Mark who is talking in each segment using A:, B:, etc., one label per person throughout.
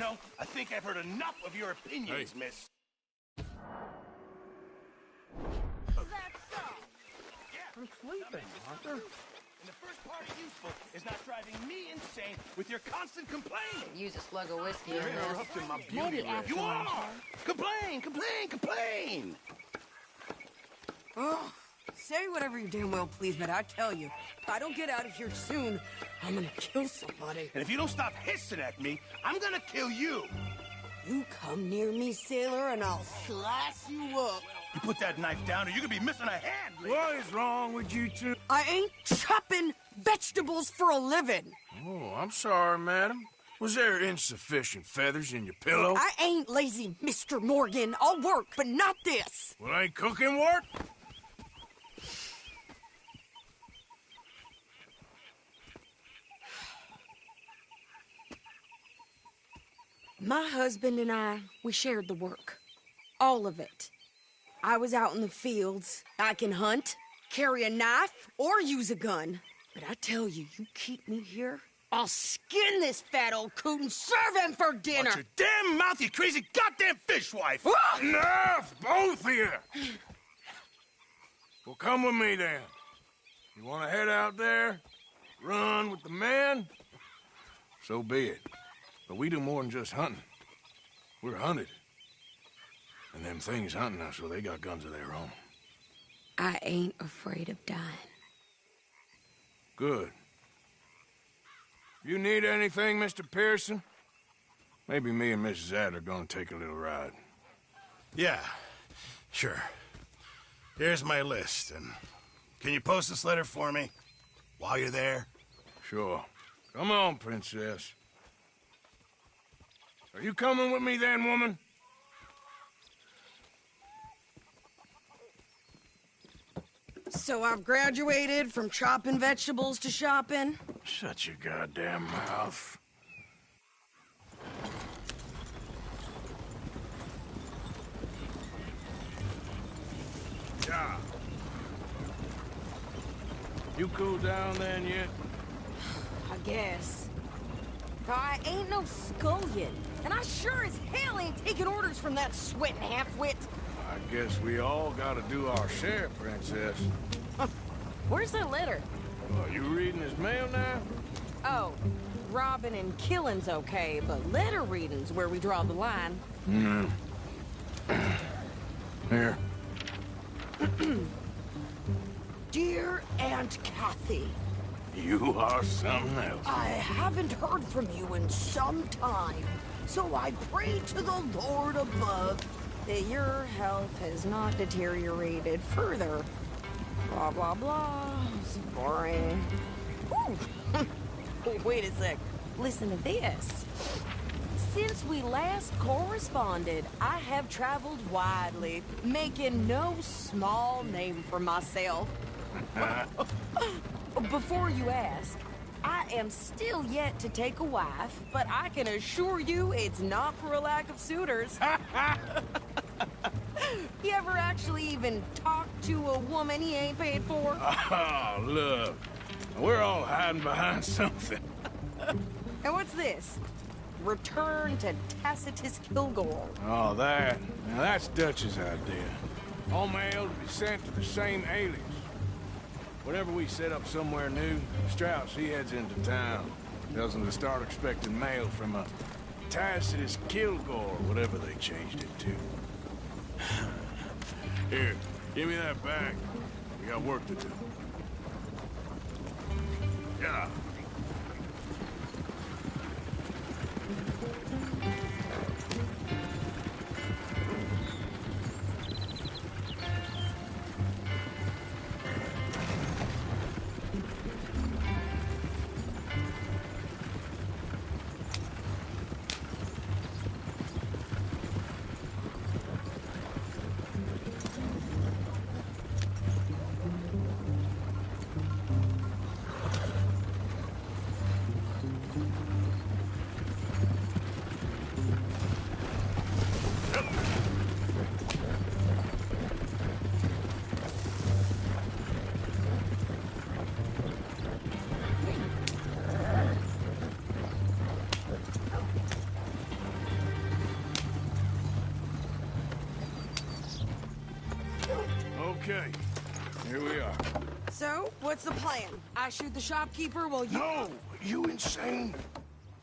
A: know, I think I've heard enough of your opinions, miss.
B: I'm sleeping, Arthur.
A: And the first part of useful is not driving me insane with your constant complaining.
C: Use a slug of whiskey
A: You're
C: in this.
A: interrupting my beauty
C: Maybe
A: rest.
C: after
A: You
C: lunch.
A: are! Complain, complain, complain!
D: Oh, say whatever you damn well please, but I tell you, if I don't get out of here soon, I'm gonna kill somebody.
A: And if you don't stop hissing at me, I'm gonna kill you.
D: You come near me, sailor, and I'll slice you up.
A: You put that knife down or you're gonna be missing a hand.
B: What is wrong with you two?
D: I ain't chopping vegetables for a living.
B: Oh, I'm sorry, madam. Was there insufficient feathers in your pillow?
D: I ain't lazy, Mr. Morgan. I'll work, but not this.
B: Well, ain't cooking work?
D: My husband and I, we shared the work. All of it. I was out in the fields. I can hunt, carry a knife, or use a gun. But I tell you, you keep me here, I'll skin this fat old coot and serve him for dinner.
A: Watch your damn mouth, you crazy goddamn fishwife!
B: Enough, both of you! Well, come with me, then. You want to head out there? Run with the men? So be it. But we do more than just hunting. We're hunted. And them things hunting us, well, they got guns of their own.
D: I ain't afraid of dying.
B: Good. You need anything, Mr. Pearson? Maybe me and Mrs. Adler are gonna take a little ride.
A: Yeah, sure. Here's my list, and can you post this letter for me while you're there?
B: Sure. Come on, Princess. Are you coming with me then, woman?
D: So I've graduated from chopping vegetables to shopping.
B: Shut your goddamn mouth. Yeah. You cool down then yet?
D: I guess. I ain't no scullion, and I sure as hell ain't taking orders from that sweating half-wit.
B: I guess we all gotta do our share, Princess.
C: Where's that letter?
B: You reading his mail now?
C: Oh, robbing and killing's okay, but letter reading's where we draw the line.
B: Here.
D: Dear Aunt Kathy,
B: You are something else.
D: I haven't heard from you in some time, so I pray to the Lord above that your health has not deteriorated further. Blah, blah, blah. It's boring. Ooh. Wait a sec. Listen to this. Since we last corresponded, I have traveled widely, making no small name for myself. Before you ask, I am still yet to take a wife, but I can assure you it's not for a lack of suitors. You ever actually even talk to a woman he ain't paid for?
B: Oh, look. We're all hiding behind something.
D: And what's this? Return to Tacitus Kilgore.
B: Oh, that. Now, that's Dutch's idea. All mail to be sent to the same alias. Whenever we set up somewhere new, Strauss, he heads into town. Tells them to start expecting mail from a Tacitus Kilgore, whatever they changed it to. Here, give me that bag. We got work to do. Yeah.
C: What's the plan? I shoot the shopkeeper while you...
B: No! You insane?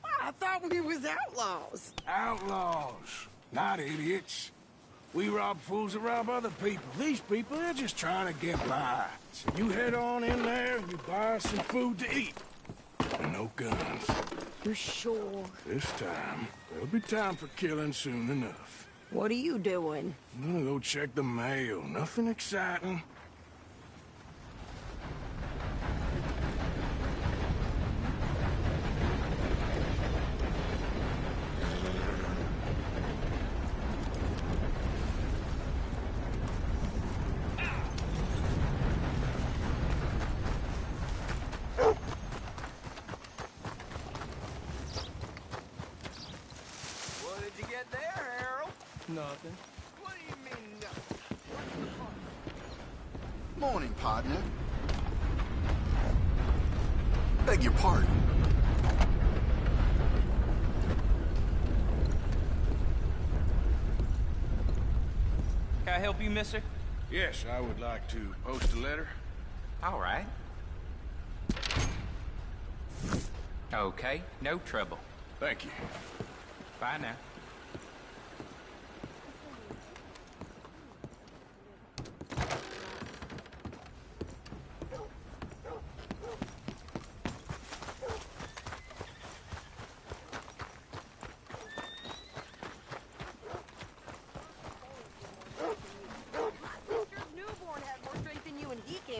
C: I thought we was outlaws.
B: Outlaws, not idiots. We rob fools that rob other people. These people, they're just trying to get by. So you head on in there and you buy some food to eat. And no guns.
C: You're sure?
B: This time, there'll be time for killing soon enough.
C: What are you doing?
B: I'm gonna go check the mail. Nothing exciting.
E: Nothing.
F: What do you mean, nothing?
E: Morning, partner. Beg your pardon.
F: Can I help you, mister?
B: Yes, I would like to post a letter.
F: All right. Okay, no trouble.
B: Thank you.
F: Bye now.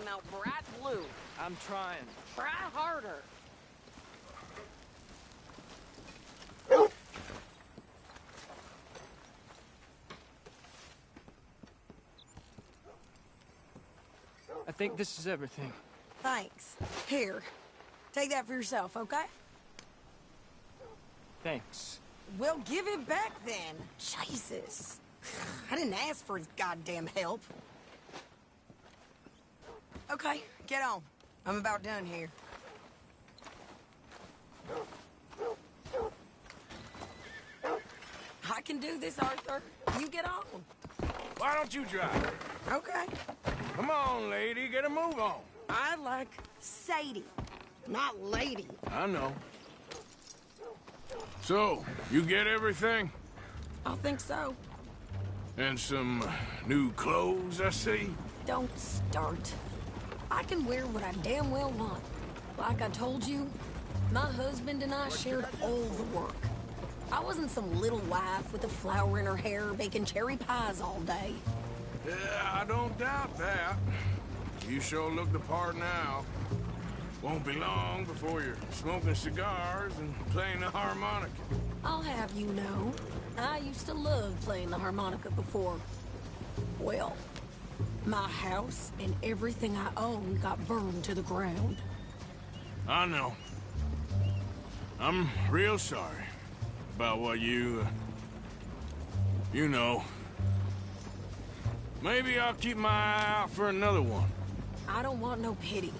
C: Out bright blue.
E: I'm trying.
C: Try harder.
E: I think this is everything.
D: Thanks. Here, take that for yourself, okay?
E: Thanks.
D: Well, give it back then. Jesus. I didn't ask for his goddamn help. Okay, get on. I'm about done here. I can do this, Arthur. You get on.
B: Why don't you drive?
D: Okay.
B: Come on, lady, get a move on.
D: I like Sadie, not lady.
B: I know. So, you get everything?
D: I think so.
B: And some new clothes, I see?
D: Don't start. I can wear what I damn well want. Like I told you, my husband and I shared all the work. I wasn't some little wife with a flower in her hair baking cherry pies all day.
B: Yeah, I don't doubt that. You sure look the part now. Won't be long before you're smoking cigars and playing the harmonica.
D: I'll have you know, I used to love playing the harmonica before. Well, my house and everything I own got burned to the ground.
B: I know. I'm real sorry about what you know. Maybe I'll keep my eye out for another one.
D: I don't want no pity.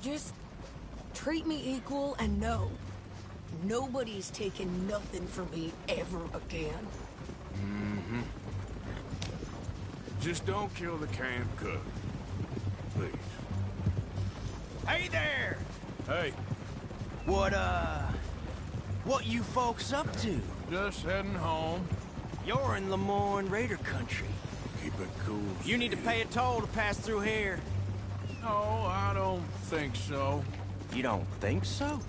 D: Just treat me equal and know nobody's taking nothing from me ever again.
B: Mm-hmm. Just don't kill the camp cook. Please.
G: Hey there!
B: Hey,
G: What you folks up to?
B: just heading home.
G: You're in Lemoyne Raider country.
B: Keep it cool.
G: You need to pay a toll to pass through here.
B: No, I don't think so.
G: You don't think so?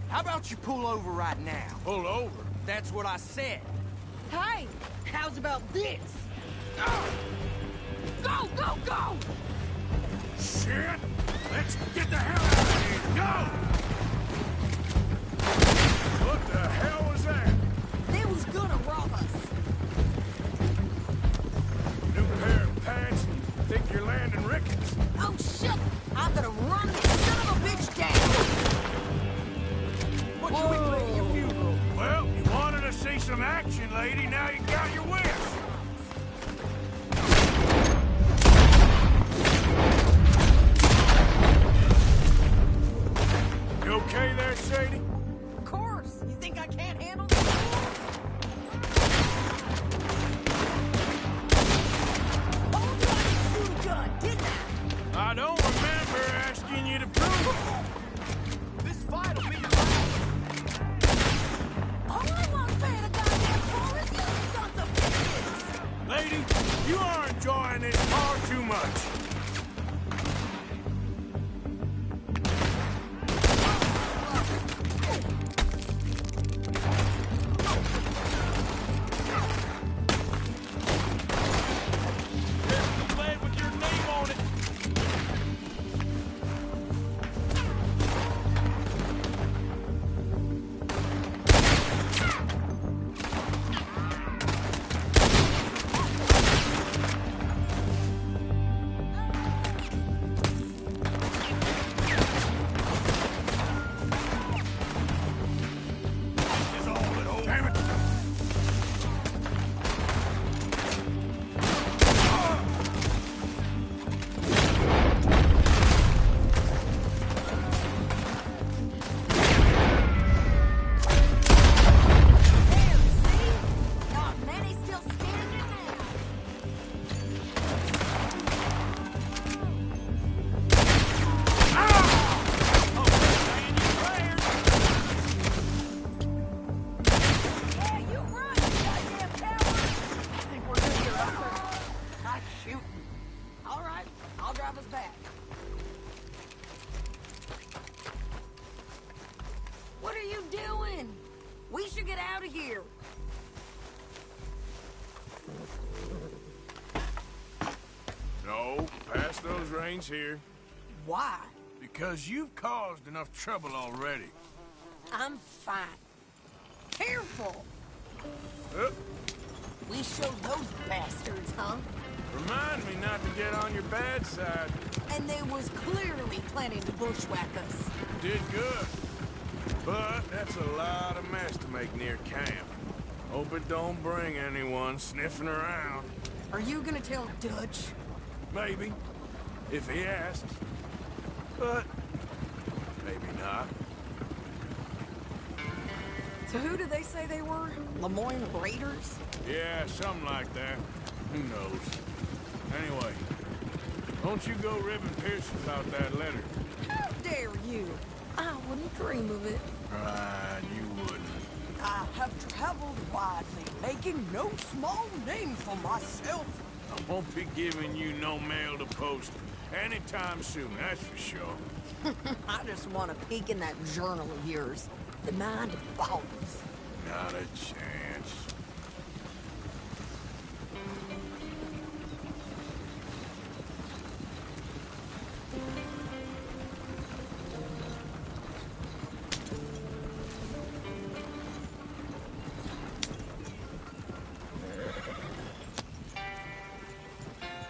G: How about you pull over right now?
B: Pull over.
G: That's what I said.
D: Hey, how's about this?
C: Go, go, go!
B: Shit! Let's get the hell out of here! Go! What the hell was that?
D: They was gonna rob us.
B: New pair of pants? Think you're landing rickets?
D: Oh, shit! I'm gonna run this son of a bitch down!
G: What you be playing your funeral?
B: Well, you wanted to see some action, lady. Now you got your wish. You okay there, Sadie?
D: Of course! You think I can't handle this? Told you I could shoot a gun, didn't I?
B: I don't remember asking
D: should get out of here.
B: No, pass those reins here.
D: Why?
B: Because you've caused enough trouble already.
D: I'm fine. Careful!
B: Uh,
D: We showed those bastards, huh?
B: Remind me not to get on your bad side.
D: And they was clearly planning to bushwhack us.
B: Did good. But that's a lot of mess to make near camp. Hope it don't bring anyone sniffing around.
D: Are you gonna tell Dutch?
B: Maybe, if he asks. But maybe not.
D: So who did they say they were? Lemoyne Raiders?
B: Yeah, something like that. Who knows? Anyway, don't you go ribbing Pearson about that letter.
D: How dare you? I wouldn't dream of it.
B: Right, you wouldn't.
D: I have traveled widely, making no small name for myself.
B: I won't be giving you no mail to post anytime soon, that's for sure.
D: I just want to peek in that journal of yours. The mind boggles.
B: Not a chance.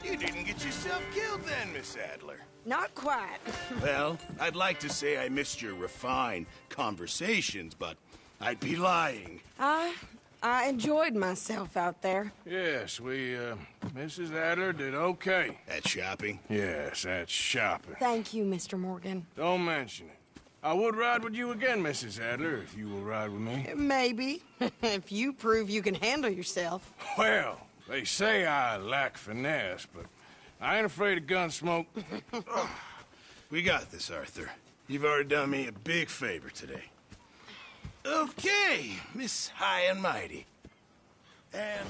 A: You didn't get yourself killed then, Miss Adler.
D: Not quite.
A: Well, I'd like to say I missed your refined conversations, but I'd be lying.
D: I enjoyed myself out there.
B: Yes, Mrs. Adler did okay.
A: At shopping?
B: Yes, that's shopping.
D: Thank you, Mr. Morgan.
B: Don't mention it. I would ride with you again, Mrs. Adler, if you will ride with me.
D: Maybe. If you prove you can handle yourself.
B: Well, they say I lack finesse, but I ain't afraid of gun smoke.
A: We got this, Arthur. You've already done me a big favor today. Okay, Miss High and Mighty. And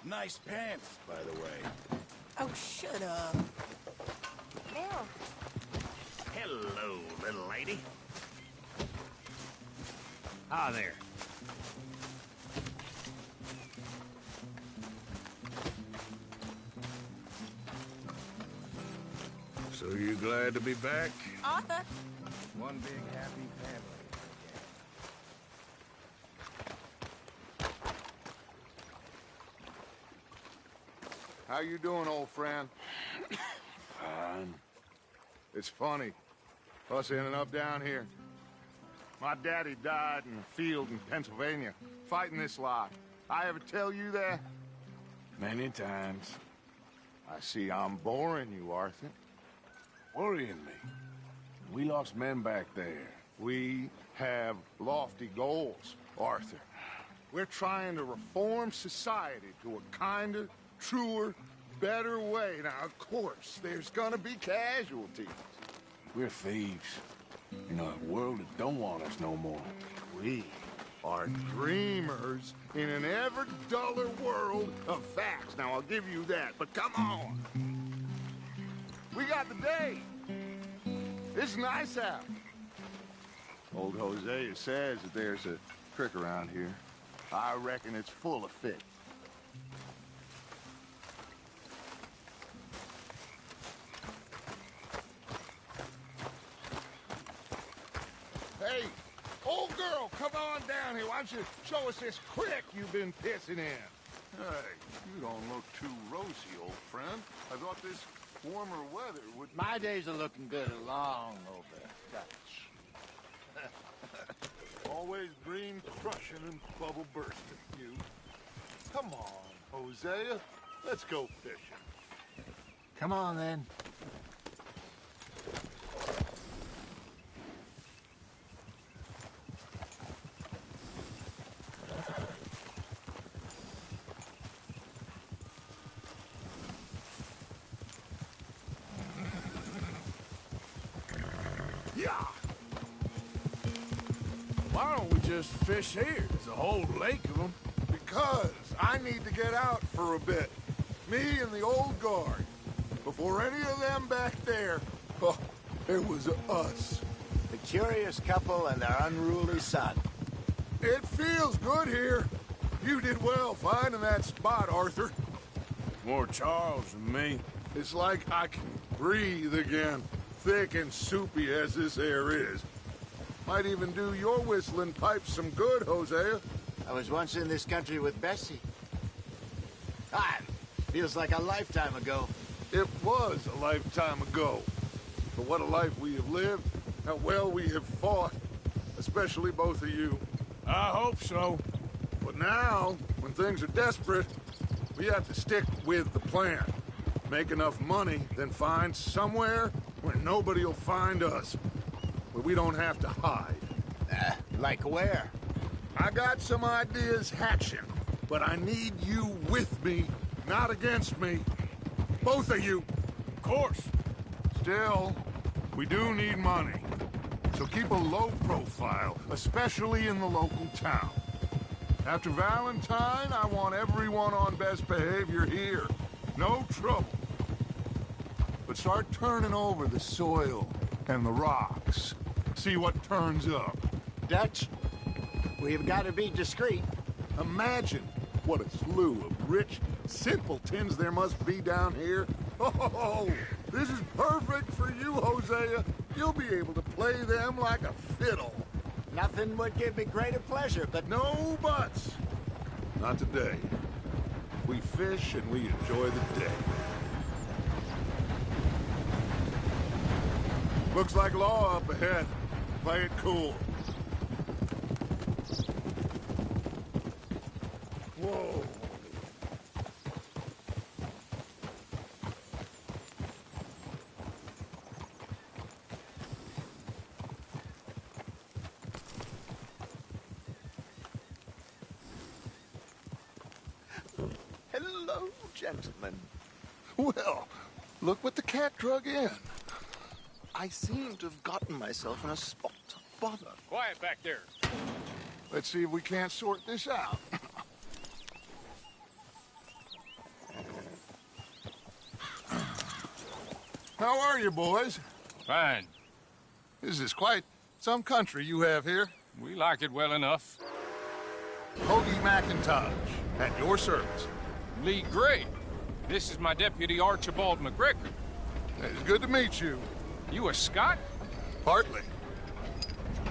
A: nice pants, by the way.
D: Oh, shut up. Now.
H: Hello, little lady. Ah, there.
B: So you glad to be back?
D: Arthur.
H: One big happy family.
I: How you doing, old friend?
B: Fine.
I: It's funny, us ending up down here. My daddy died in a field in Pennsylvania, fighting this lot. I ever tell you that?
B: Many times.
I: I see I'm boring you, Arthur.
B: Worrying me. We lost men back there.
I: We have lofty goals, Arthur. We're trying to reform society to a kinder, truer, better way. Now, of course, there's gonna be casualties.
B: We're thieves. In a world that don't want us no more.
I: We are dreamers in an ever duller world of facts. Now, I'll give you that, but come on. We got the day. It's nice out. Old Hosea says that there's a creek around here. I reckon it's full of fish. Hey, old girl, come on down here. Why don't you show us this creek you've been pissing in?
J: Hey, you don't look too rosy, old friend. I thought this warmer weather would...
H: My days are looking good along over Dutch.
J: Always green crushing and bubble bursting, you. Come on, Hosea. Let's go fishing.
H: Come on, then.
I: Yeah!
B: Why don't we just fish here? There's a whole lake of them.
I: Because I need to get out for a bit. Me and the old guard. Before any of them back there, oh, it was us.
H: The curious couple and their unruly son.
I: It feels good here. You did well finding that spot, Arthur.
B: More Charles than me.
I: It's like I can breathe again, thick and soupy as this air is. Might even do your whistling pipes some good, Hosea.
H: I was once in this country with Bessie. Ah, feels like a lifetime ago.
I: It was a lifetime ago. But what a life we have lived, how well we have fought, especially both of you.
B: I hope so.
I: But now, when things are desperate, we have to stick with the plan. Make enough money, then find somewhere where nobody will find us. Where we don't have to hide.
H: Like where?
I: I got some ideas hatching, but I need you with me, not against me. Both of you.
B: Of course.
I: Still, we do need money. So keep a low profile, especially in the local town. After Valentine, I want everyone on best behavior here. No trouble. But start turning over the soil and the rocks. See what turns up.
H: Dutch, we've got to be discreet.
I: Imagine what a slew of rich simpletons there must be down here. Oh, this is perfect for you, Hosea. You'll be able to play them like a fiddle.
H: Nothing would give me greater pleasure, but
I: No buts. Not today. We fish and we enjoy the day. Looks like law up ahead. Play it cool. Whoa.
J: Hello, gentlemen. Well, look what the cat drug in. I seem to have gotten myself in a spot of bother.
B: Quiet back there.
I: Let's see if we can't sort this out. How are you, boys?
B: Fine.
I: This is quite some country you have here.
B: We like it well enough.
I: Hoagie McIntosh, at your service.
B: Lee Gray. This is my deputy Archibald McGregor.
I: It's good to meet you.
B: You a Scot?
I: Partly.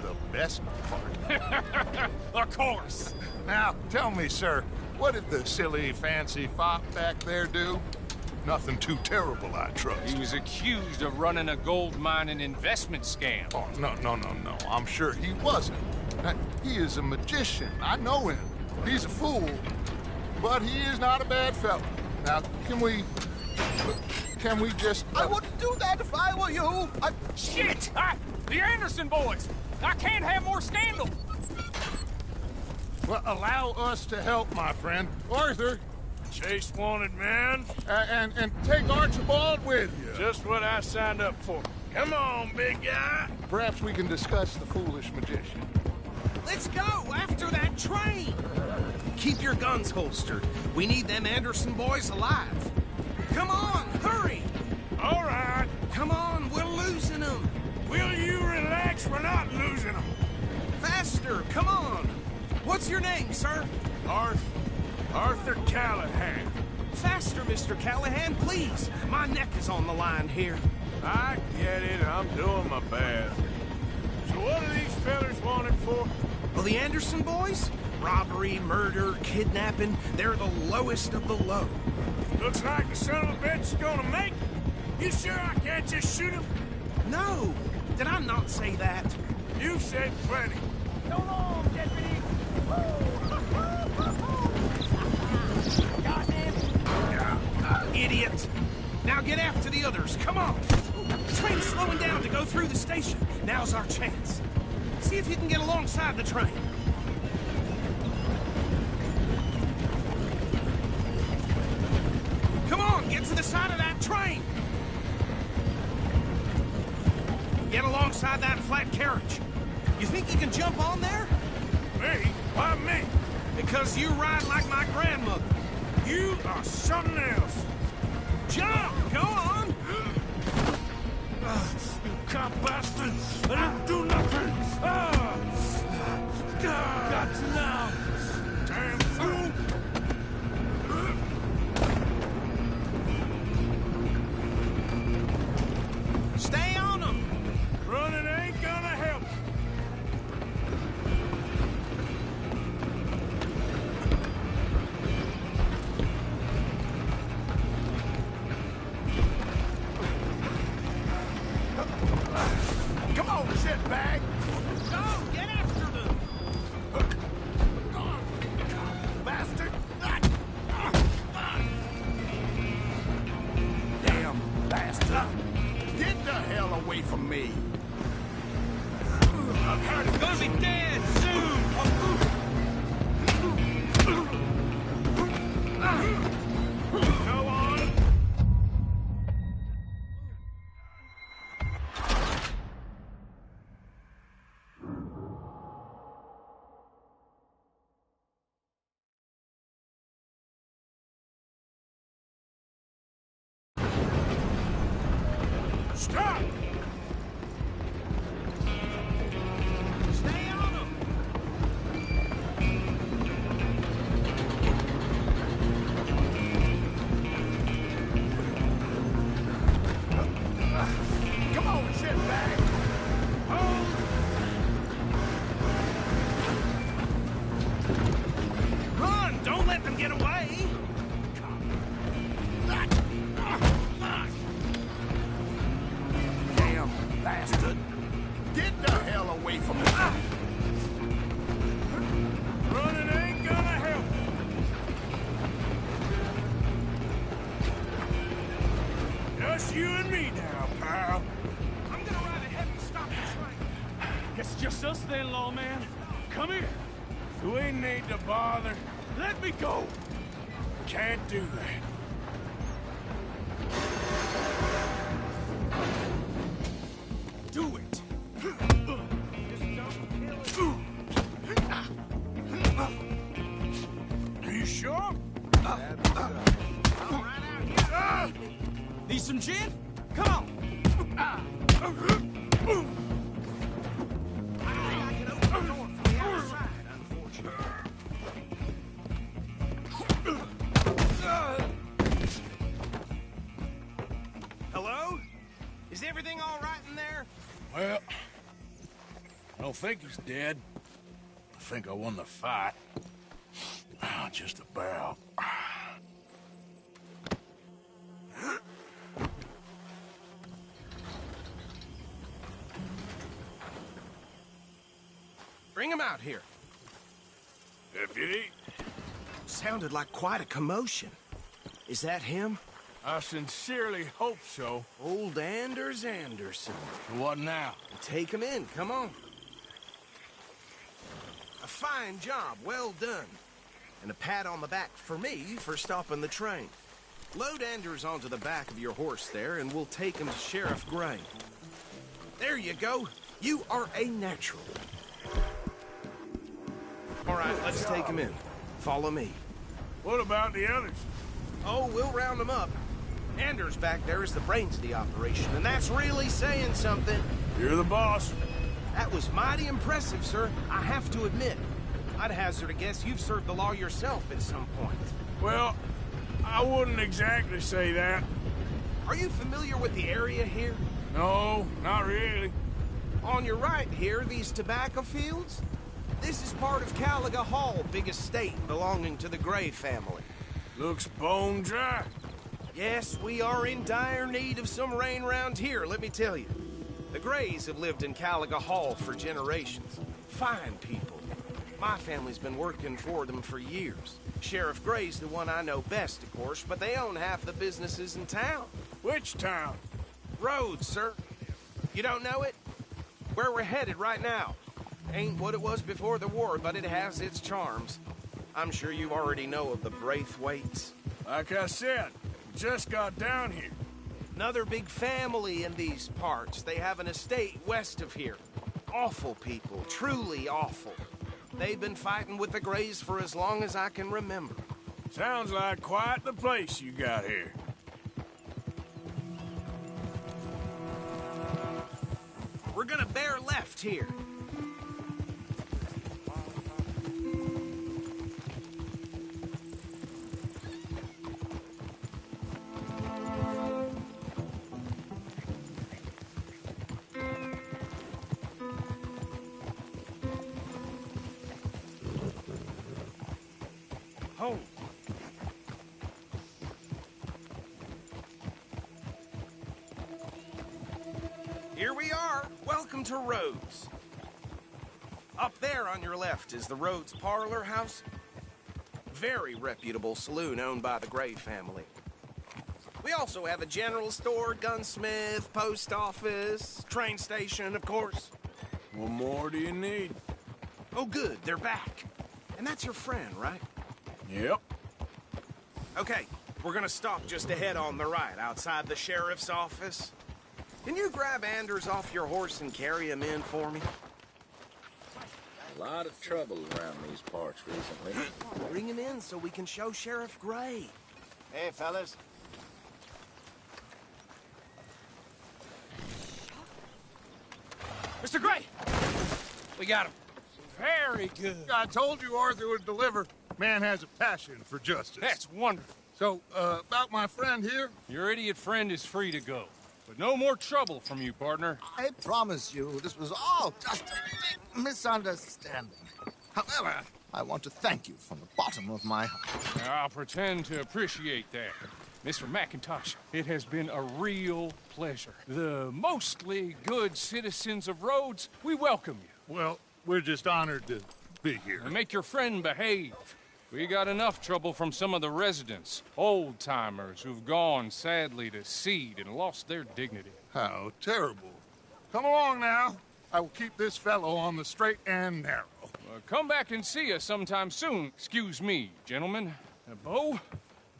I: The best part.
B: Of course.
I: Now, tell me, sir, what did the silly, fancy fop back there do? Nothing too terrible, I trust.
B: He was accused of running a gold mining investment scam.
I: Oh, no. I'm sure he wasn't. He is a magician. I know him. He's a fool. But he is not a bad fellow. Now, can we just...
J: I wouldn't do that if I were you.
B: Shit! The Anderson boys! I can't have more scandal!
I: Well, allow us to help, my friend. Arthur,
B: Chase wanted man.
I: and take Archibald with you.
B: Just what I signed up for. Come on, big guy.
I: Perhaps we can discuss the foolish magician.
K: Let's go after that train. Keep your guns holstered. We need them Anderson boys alive. Come on, hurry.
B: All right.
K: Come on, we're losing them.
B: Will you relax? We're not losing them.
K: Faster, come on. What's your name, sir?
B: Arthur Callahan.
K: Faster, Mr. Callahan, please. My neck is on the line here.
B: I get it. I'm doing my best. So what are these fellas wanted for?
K: Well, the Anderson boys? Robbery, murder, kidnapping. They're the lowest of the low.
B: Looks like the son of a bitch is gonna make it. You sure I can't just shoot him?
K: No. Did I not say that?
B: You said plenty.
K: So long, deputy. Idiot. Now get after the others. Come on. The train's slowing down to go through the station. Now's our chance. See if you can get alongside the train. Come on, get to the side of that train. Get alongside that flat carriage. You think you can jump on there?
B: Me? Why me?
K: Because you ride like my grandmother.
B: You are something else.
K: Jump! Go on!
B: You cop bastard! I didn't do nothing! God Not now. Damn fool.
K: Stay on them!
B: Running ain't gonna help.
I: Come on, shitbag!
K: Go! Get after them!
I: Bastard! Damn bastard! Get the hell away from me!
K: Gonna be dead soon!
B: Go on. Stop!
K: Stay on them!
I: Come on, shitbag!
K: Run! Don't let them get away!
I: Damn bastard! Get the hell away from me!
B: Running ain't gonna help. Just you and me now, pal.
K: I'm gonna ride ahead and stop the train.
B: Guess it's just us then, lawman. Come here. We need to bother. Let me go. Can't do that.
K: Do it!
B: Are you sure?
K: Need some gin? Come on! I can open the door from the outside, unfortunately. Hello? Is everything all right in there?
B: Well, I don't think he's dead. I think I won the fight. Just about.
K: Bring him out here.
B: Deputy,
K: Sounded like quite a commotion. Is that him?
B: I sincerely hope so.
K: Old Anders Anderson.
B: What now?
K: Take him in, come on. A fine job, well done. And a pat on the back for me for stopping the train. Load Anders onto the back of your horse there, and we'll take him to Sheriff Gray. There you go. You are a natural. All right, let's take him in. Follow me.
B: What about the others?
K: Oh, we'll round them up. Anders back there is the brains of the operation, and that's really saying something.
B: You're the boss.
K: That was mighty impressive, sir. I have to admit. I'd hazard a guess you've served the law yourself at some point.
B: Well, I wouldn't exactly say that.
K: Are you familiar with the area here?
B: No, not really.
K: On your right here, these tobacco fields? This is part of Caliga Hall, big estate belonging to the Gray family.
B: Looks bone dry.
K: Yes, we are in dire need of some rain round here, let me tell you. The Grays have lived in Caliga Hall for generations. Fine people. My family's been working for them for years. Sheriff Gray's the one I know best, of course, but they own half the businesses in town.
B: Which town?
K: Rhodes, sir. You don't know it? Where we're headed right now. Ain't what it was before the war, but it has its charms. I'm sure you already know of the Braithwaites.
B: Like I said, just got down here.
K: Another big family in these parts. They have an estate west of here. Awful people, truly awful. They've been fighting with the Grays for as long as I can remember.
B: Sounds like quite the place you got here.
K: We're gonna bear left here. home. Here we are. Welcome to Rhodes. Up there on your left is the Rhodes Parlor House. Very reputable saloon owned by the Gray family. We also have a general store, gunsmith, post office, train station, of course.
B: What more do you need?
K: Oh, good, they're back. And that's your friend, right?
B: Yep.
K: Okay, we're gonna stop just ahead on the right, outside the sheriff's office. Can you grab Anders off your horse and carry him in for me?
L: A lot of trouble around these parts recently.
K: Bring him in so we can show Sheriff Gray.
H: Hey, fellas.
K: Mr. Gray! We got him.
B: Very good.
I: I told you Arthur would deliver. Man has a passion for justice.
B: That's wonderful.
I: So, about my friend here?
M: Your idiot friend is free to go. But no more trouble from you, partner.
J: I promise you, this was all just a big misunderstanding. However, I want to thank you from the bottom of my heart.
M: I'll pretend to appreciate that. Mr. McIntosh, it has been a real pleasure. The mostly good citizens of Rhodes, we welcome you.
I: Well, we're just honored to be here.
M: And make your friend behave. We got enough trouble from some of the residents, old-timers who've gone, sadly, to seed and lost their dignity.
I: How terrible. Come along now. I will keep this fellow on the straight and narrow.
M: Come back and see us sometime soon. Excuse me, gentlemen. Bo,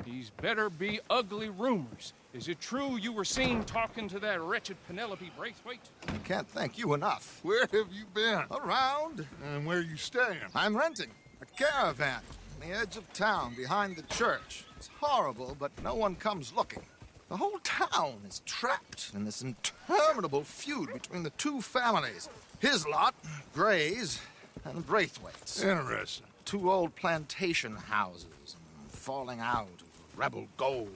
M: these better be ugly rumors. Is it true you were seen talking to that wretched Penelope Braithwaite?
J: I can't thank you enough.
I: Where have you been?
J: Around.
I: And where are you staying?
J: I'm renting a caravan on the edge of town behind the church. It's horrible, but no one comes looking. The whole town is trapped in this interminable feud between the two families. His lot, Gray's, and Braithwaite's.
I: Interesting.
J: Two old plantation houses, and falling out of rebel gold,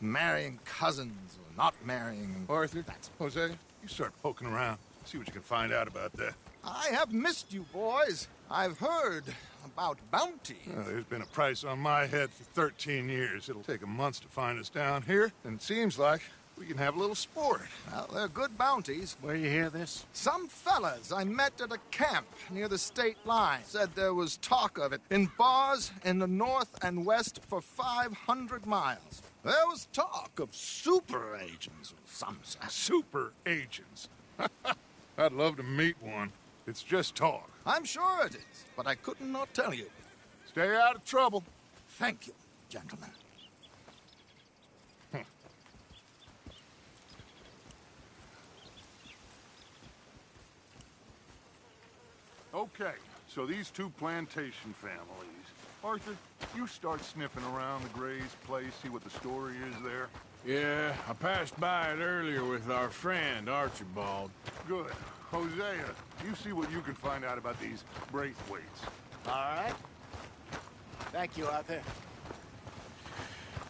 J: and marrying cousins or not marrying.
I: Arthur, that's Jose, you start poking around. See what you can find out about that.
J: I have missed you, boys. I've heard about bounty.
I: There's been a price on my head for 13 years. It'll take 'em months to find us down here, and it seems like we can have a little sport.
J: Well, they're good bounties.
H: Where you hear this?
J: Some fellas I met at a camp near the state line said there was talk of it in bars in the north and west for 500 miles. There was talk of super agents of some sort.
I: Super agents. I'd love to meet one. It's just talk.
J: I'm sure it is, but I couldn't not tell you.
I: Stay out of trouble.
J: Thank you, gentlemen.
I: Okay, so these two plantation families. Arthur, you start sniffing around the Gray's place, see what the story is there.
B: Yeah, I passed by it earlier with our friend, Archibald.
I: Good. Hosea, you see what you can find out about these Braithwaites.
H: All right. Thank you, Arthur.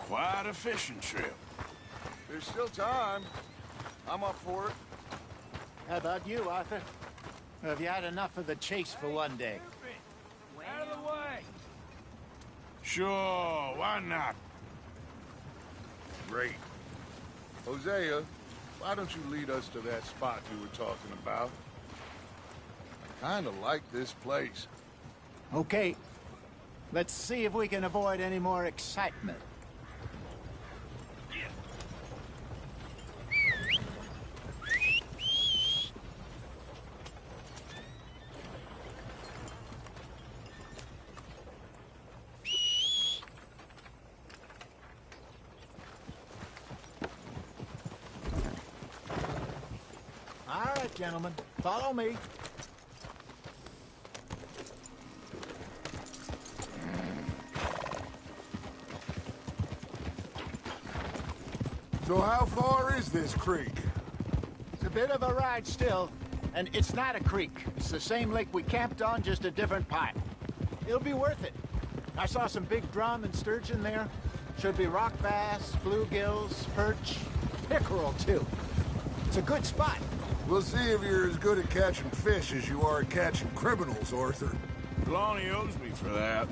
B: Quite a fishing trip.
I: There's still time. I'm up for it.
H: How about you, Arthur? Or have you had enough of the chase for one day?
B: Out of the way! Sure, why not?
I: Great. Hosea, why don't you lead us to that spot you were talking about? I kind of like this place.
H: Okay. Let's see if we can avoid any more excitement. All right, gentlemen, follow me.
I: So how far is this creek?
H: It's a bit of a ride still, and it's not a creek. It's the same lake we camped on, just a different pipe. It'll be worth it. I saw some big drum and sturgeon there. Should be rock bass, bluegills, perch, pickerel too. It's a good spot.
I: We'll see if you're as good at catching fish as you are at catching criminals, Arthur.
B: Lonnie owes me for that.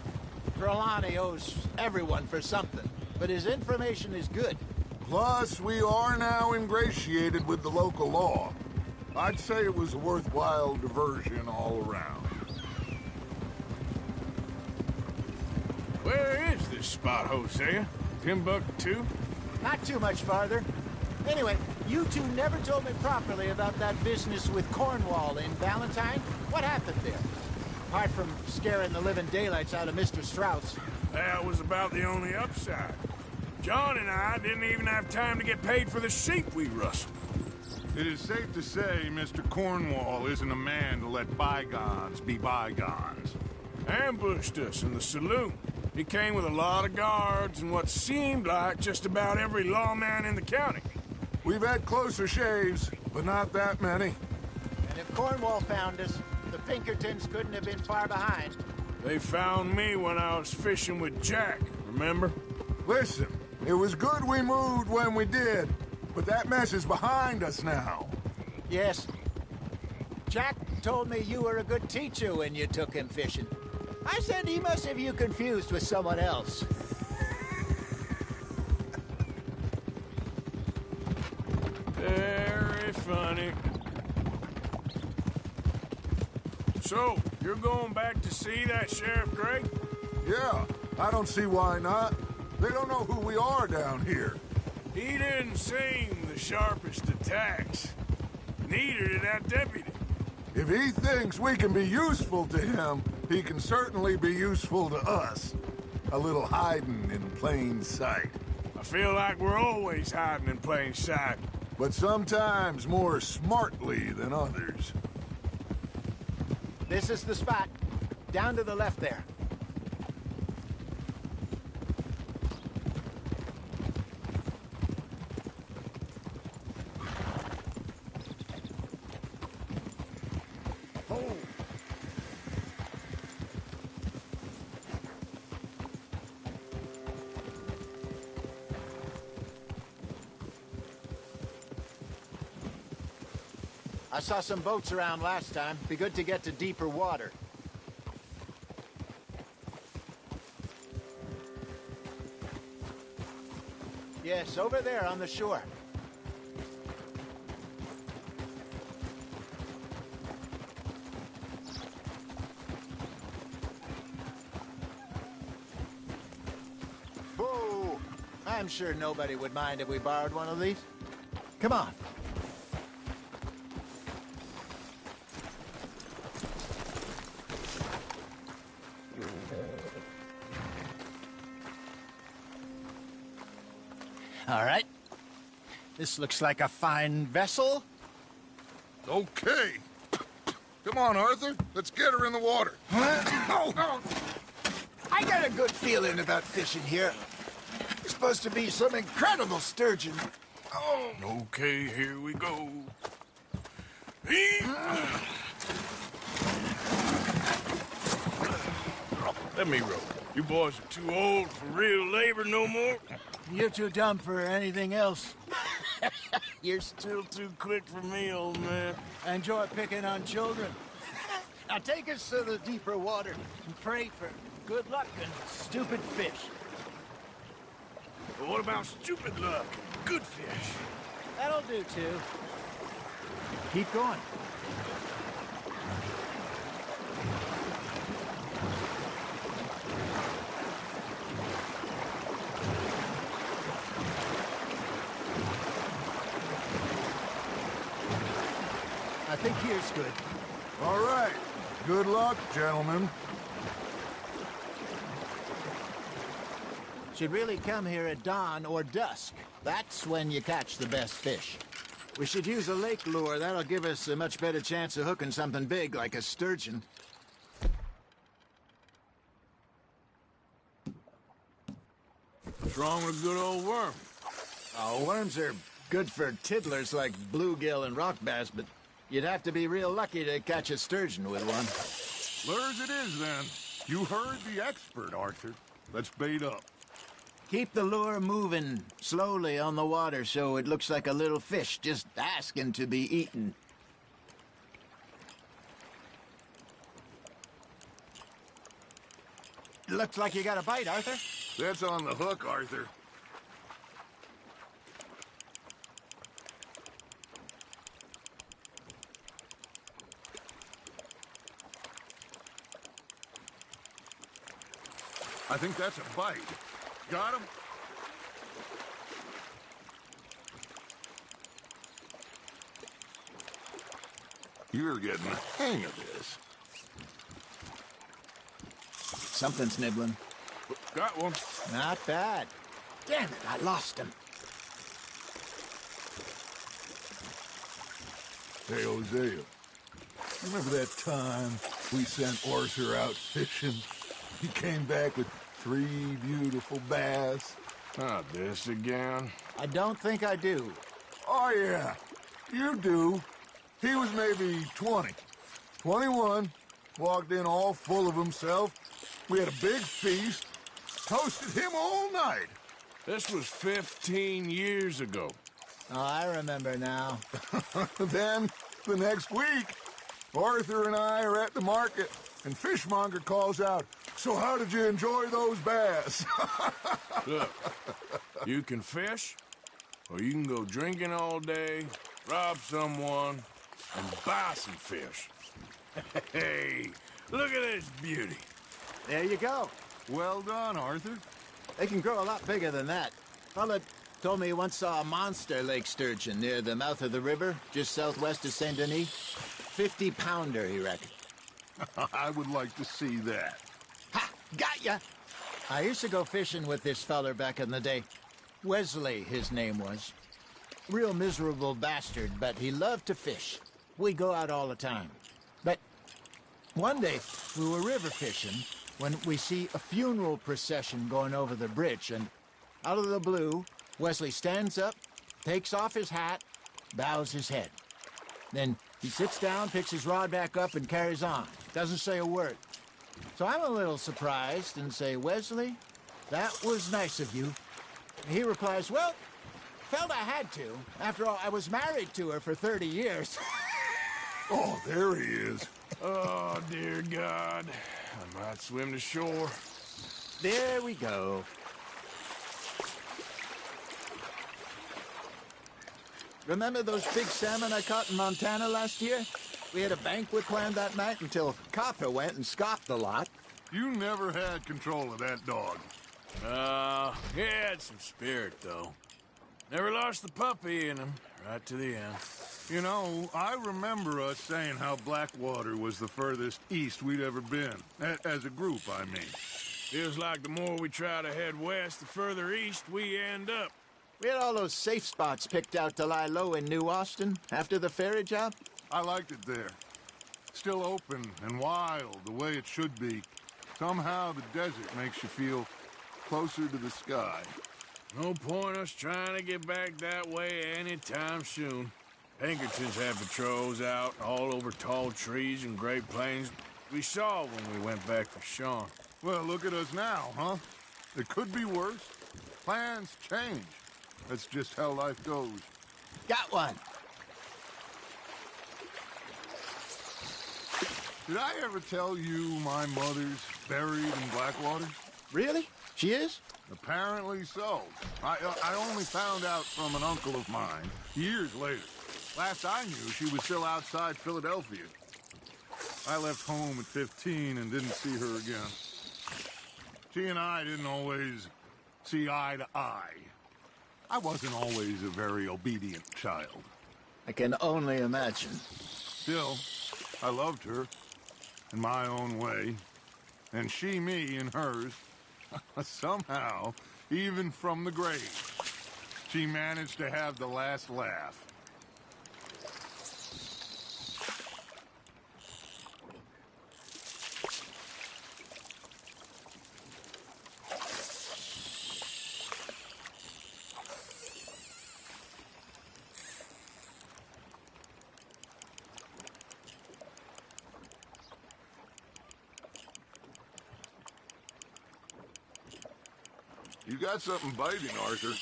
H: Trelawney owes everyone for something, but his information is good.
I: Plus, we are now ingratiated with the local law. I'd say it was a worthwhile diversion all around.
B: Where is this spot, Hosea? Timbuktu?
H: Not too much farther. Anyway, you two never told me properly about that business with Cornwall in Valentine. What happened there? Apart from scaring the living daylights out of Mr. Strauss.
B: That was about the only upside. John and I didn't even have time to get paid for the sheep we rustled.
I: It is safe to say Mr. Cornwall isn't a man to let bygones be bygones.
B: Ambushed us in the saloon. He came with a lot of guards and what seemed like just about every lawman in the county.
I: We've had closer shaves, but not that many.
H: And if Cornwall found us, the Pinkertons couldn't have been far behind.
B: They found me when I was fishing with Jack, remember?
I: Listen, it was good we moved when we did, but that mess is behind us now.
H: Yes. Jack told me you were a good teacher when you took him fishing. I said he must have you confused with someone else.
B: Very funny. So, you're going back to see that Sheriff Gray?
I: Yeah, I don't see why not. They don't know who we are down here.
B: He didn't seem the sharpest attacks. Neither did that deputy.
I: If he thinks we can be useful to him, he can certainly be useful to us. A little hiding in plain sight.
B: I feel like we're always hiding in plain sight.
I: But sometimes more smartly than others.
H: This is the spot. Down to the left there. I saw some boats around last time. Be good to get to deeper water. Yes, over there on the shore. Whoa! I'm sure nobody would mind if we borrowed one of these. Come on. All right. This looks like a fine vessel.
I: Okay. Come on, Arthur. Let's get her in the water.
H: Oh. I got a good feeling about fishing here. It's supposed to be some incredible sturgeon.
B: Oh. Okay, here we go. Let me row. You boys are too old for real labor no more.
H: You're too dumb for anything else.
B: You're still too quick for me, old man.
H: I enjoy picking on children. Now take us to the deeper water and pray for good luck and stupid fish.
B: But what about stupid luck and good fish?
H: That'll do, too. Keep going. I think here's good.
I: All right. Good luck, gentlemen.
H: Should really come here at dawn or dusk. That's when you catch the best fish. We should use a lake lure. That'll give us a much better chance of hooking something big like a sturgeon.
B: What's wrong with a good old worm?
H: Oh, worms are good for tiddlers like bluegill and rock bass, but you'd have to be real lucky to catch a sturgeon with one.
I: Lures it is, then. You heard the expert, Arthur. Let's bait up.
H: Keep the lure moving slowly on the water so it looks like a little fish just asking to be eaten. Looks like you got a bite, Arthur.
I: That's on the hook, Arthur. I think that's a bite. Got him? You're getting the hang of this.
H: Something's nibbling.
B: Got one.
H: Not bad. Damn it, I lost him.
I: Hey, Hosea. Remember that time we sent Arthur out fishing? He came back with 3 beautiful bass.
B: Not this again.
H: I don't think I do.
I: Oh, yeah. You do. He was maybe 20. 21. Walked in all full of himself. We had a big feast. Toasted him all night.
B: This was 15 years ago.
H: Oh, I remember now.
I: Then, the next week, Arthur and I are at the market, and Fishmonger calls out, "So how did you enjoy those bass?"
B: Look, you can fish, or you can go drinking all day, rob someone, and buy some fish. Hey, look at this beauty.
H: There you go.
I: Well done, Arthur.
H: They can grow a lot bigger than that. Fella told me he once saw a monster lake sturgeon near the mouth of the river, just southwest of Saint Denis. 50-pounder, he reckoned.
I: I would like to see that.
H: Ha! Got ya! I used to go fishing with this feller back in the day. Wesley, his name was. Real miserable bastard, but he loved to fish. We go out all the time. But one day, we were river fishing when we see a funeral procession going over the bridge, and out of the blue, Wesley stands up, takes off his hat, bows his head. Then he sits down, picks his rod back up, and carries on. Doesn't say a word. So I'm a little surprised and say, "Wesley, that was nice of you." He replies, "Well, felt I had to. After all, I was married to her for 30 years.
I: Oh, there he is.
B: Oh, dear God. I might swim to shore.
H: There we go. Remember those big salmon I caught in Montana last year? We had a banquet planned that night until Copper went and scoffed a lot.
I: You never had control of that dog.
B: He had some spirit, though. Never lost the puppy in him, right to the end.
I: You know, I remember us saying how Blackwater was the furthest east we'd ever been. As a group, I mean.
B: Feels like the more we try to head west, the further east we end up.
H: We had all those safe spots picked out to lie low in New Austin after the ferry job.
I: I liked it there. Still open and wild, the way it should be. Somehow the desert makes you feel closer to the sky.
B: No point us trying to get back that way anytime soon. Pinkertons had patrols out all over tall trees and Great Plains. We saw when we went back for Sean.
I: Well, look at us now, huh? It could be worse. Plans change. That's just how life goes.
H: Got one.
I: Did I ever tell you my mother's buried in Blackwater?
H: Really? She is?
I: Apparently so. I only found out from an uncle of mine years later. Last I knew, she was still outside Philadelphia. I left home at 15 and didn't see her again. She and I didn't always see eye to eye. I wasn't always a very obedient child.
H: I can only imagine.
I: Still, I loved her in my own way, and she me in hers. Somehow, even from the grave, she managed to have the last laugh. You got something biting, Arthur.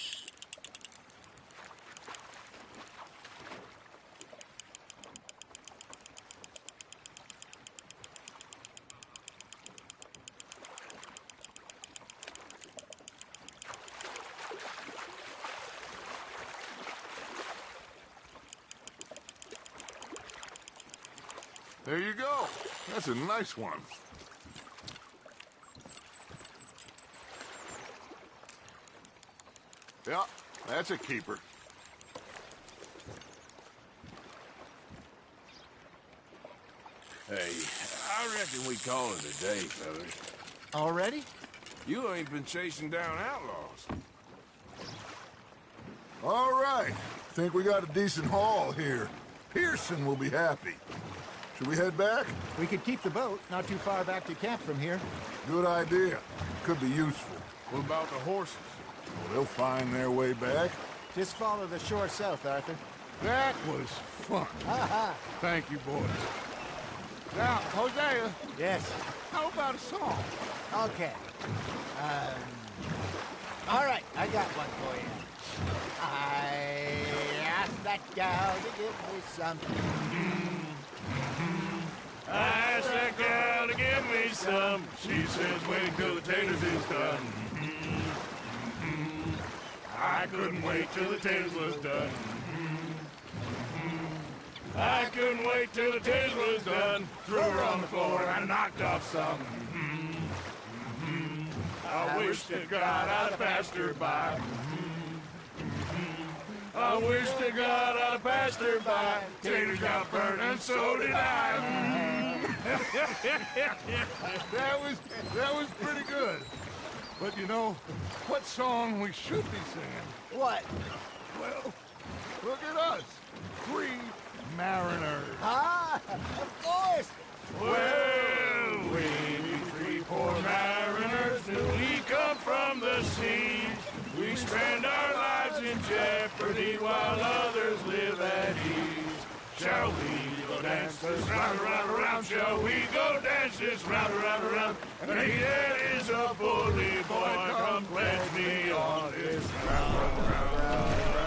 I: There you go. That's a nice one. Yeah, that's a keeper.
B: Hey, I reckon we call it a day, fellas.
H: Already?
B: You ain't been chasing down outlaws.
I: All right. Think we got a decent haul here. Pearson will be happy. Should we head back?
H: We could keep the boat not too far back to camp from here.
I: Good idea. Could be useful.
B: What about the horses?
I: Well, they'll find their way back.
H: Just follow the shore south, Arthur.
I: That was fun.
H: Aha!
B: Thank you, boys.
I: Now, Hosea,
H: Yes.
I: how about a song?
H: Okay. All right, I got one for you. I asked that gal to give me something.
B: I asked that gal to give me some. She says, wait till the taters is done. I couldn't wait till the taters was done. I couldn't wait till the taters was done. Threw her on the floor and I knocked off some. I wish to God I'd passed her by. I wish to God I'd passed her by. Taters got burned and so did I.
I: That was pretty good. But you know, what song we should be singing?
H: What?
I: Well, look at us. 3 mariners.
H: Ah, of course.
B: Well, we 3 poor mariners, till we come from the seas. We spend our lives in jeopardy while others live at ease. Shall we go dance this round, around, around? Shall we go dance this round, around, around? And he that is a bully boy, come pledge me on this round, round, round.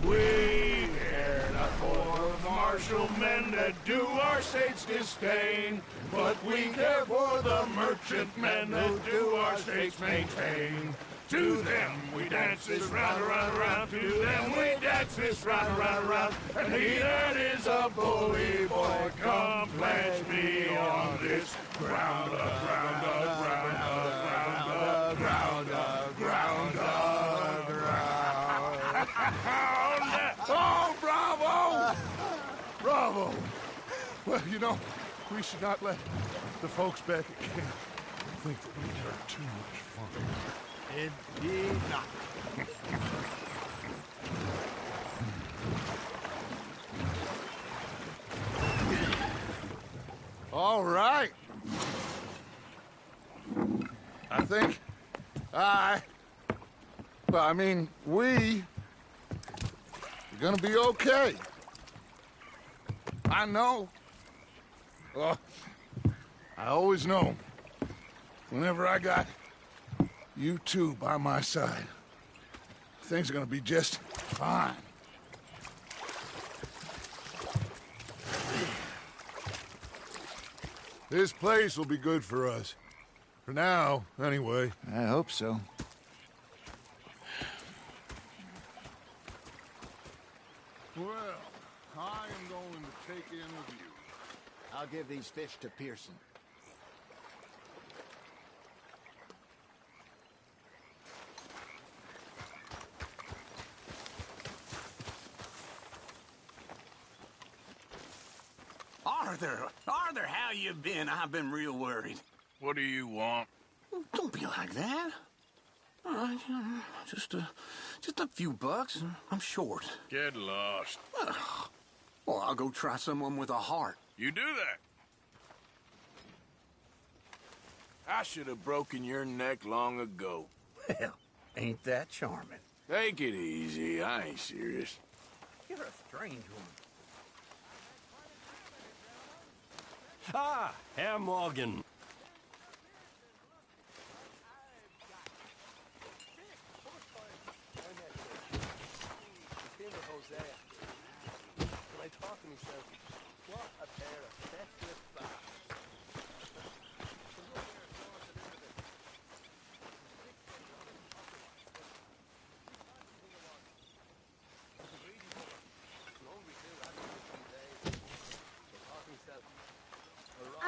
B: We care not for the martial men that do our state's disdain, but we care for the merchant men that do our state's maintain. To them we dance this round, around, around. To them we dance this round, around, around. And he that is a bully boy, come pledge me on this ground up, ground up, ground up, ground up, ground up, ground up, ground up.
I: Oh, bravo! Bravo! Well, you know, we should not let the folks back at camp think that we are too much fun.
H: Indeed not.
I: All right. I think we are gonna be okay. I know. Well, I always know. Whenever I got you two by my side, things are gonna be just fine. This place will be good for us. For now, anyway.
H: I hope so.
I: Well, I am going to take in the view.
H: I'll give these fish to Pearson.
N: Arthur, how you been? I've been real worried.
B: What do you want?
N: Don't be like that. All right, just a few bucks. I'm short.
B: Get lost.
N: Well, I'll go try someone with a heart.
B: You do that. I should have broken your neck long ago.
N: Well, ain't that charming?
B: Take it easy. I ain't serious.
N: You're a strange one.
O: Ah, Herr Morgan.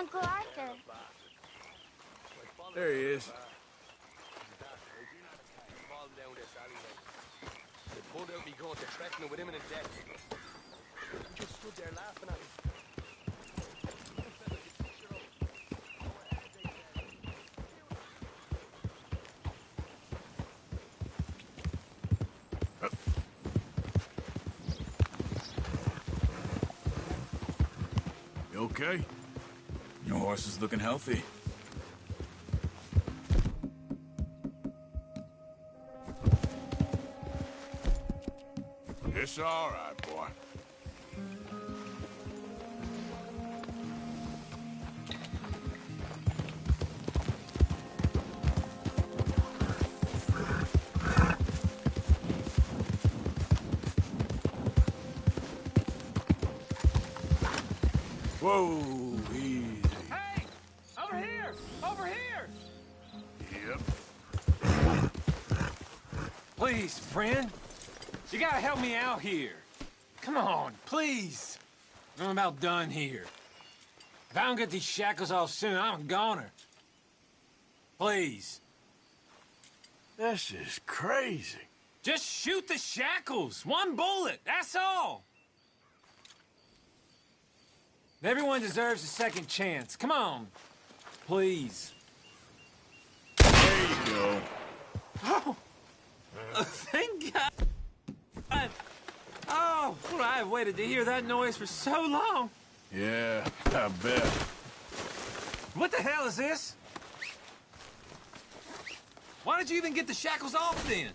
O: Uncle Arthur.
B: There he is.
P: They pulled out me gun to threaten him with imminent death. He just stood there laughing at me.
B: You okay?
Q: Your horse is looking healthy.
B: It's all right, boy. Whoa, easy.
E: Hey! Over here! Over here!
B: Yep.
E: Please, friend. You gotta help me out here. Come on, please. I'm about done here. If I don't get these shackles off soon, I'm a goner. Please.
B: This is crazy.
E: Just shoot the shackles. One bullet, that's all. Everyone deserves a second chance. Come on. Please.
B: There you go.
E: Oh. Thank God. Oh, well, I've waited to hear that noise for so long.
B: Yeah, I bet.
E: What the hell is this? Why did you even get the shackles off then?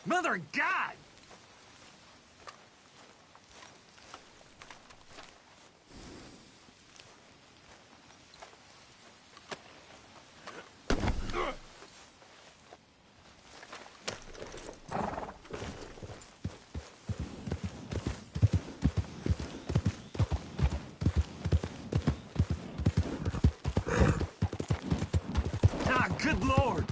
E: Mother of God! Ah, good Lord!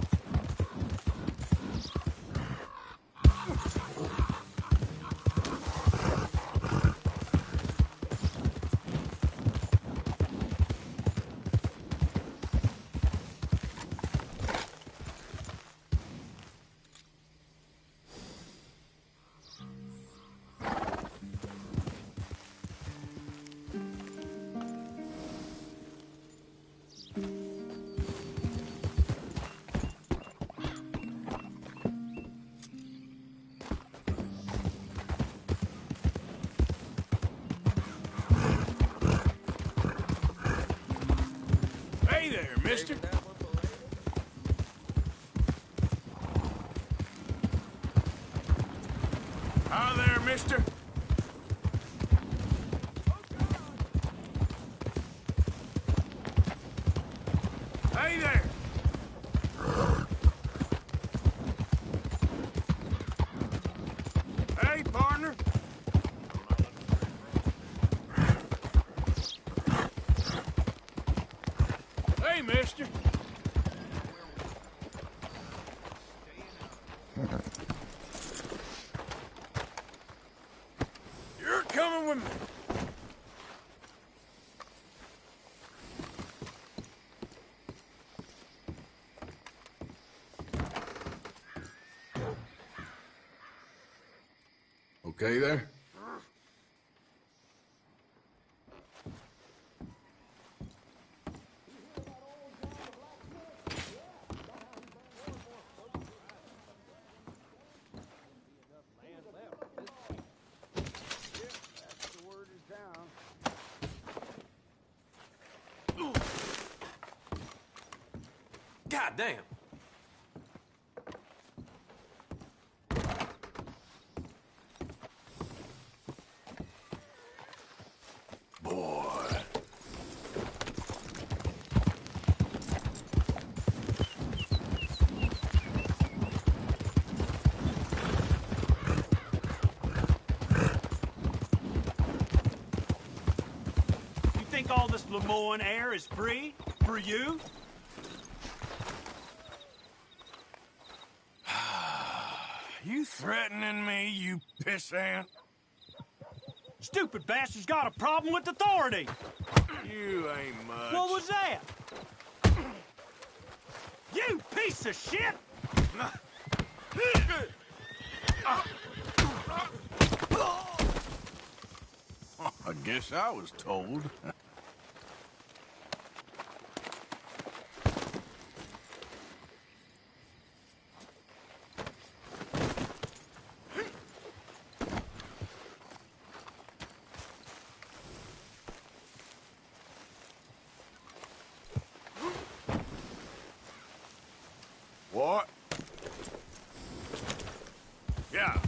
B: Hey there, mister. Hi there, mister. Hey there. Hey, partner. Hey, mister. You're coming with me. Okay there?
E: God damn.
B: Boy.
R: You think all this Lemoyne air is free? For you?
B: You threatening me, you pissant?
R: Stupid bastard's got a problem with authority.
B: You ain't much.
R: What was that? You piece of shit!
B: I guess I was told. What? Yeah.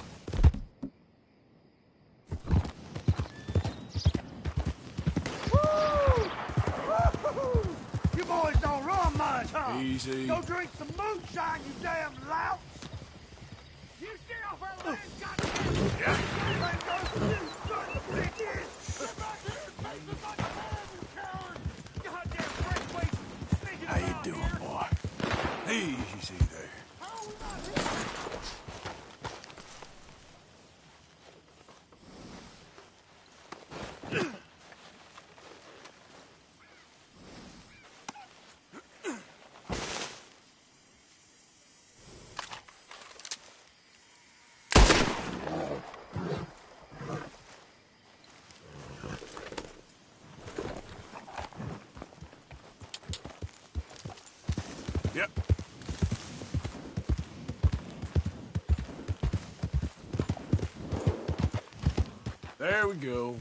R: You boys don't run much, huh?
B: Easy.
R: Go drink some moonshine, you damn louts! You stay off our land, goddamn!
B: Yeah.
R: You son of a bitch! Get back here and face the fucking man, you coward! Goddamn breakaway!
B: How you doing, boy? Easy there. Yep. There we go.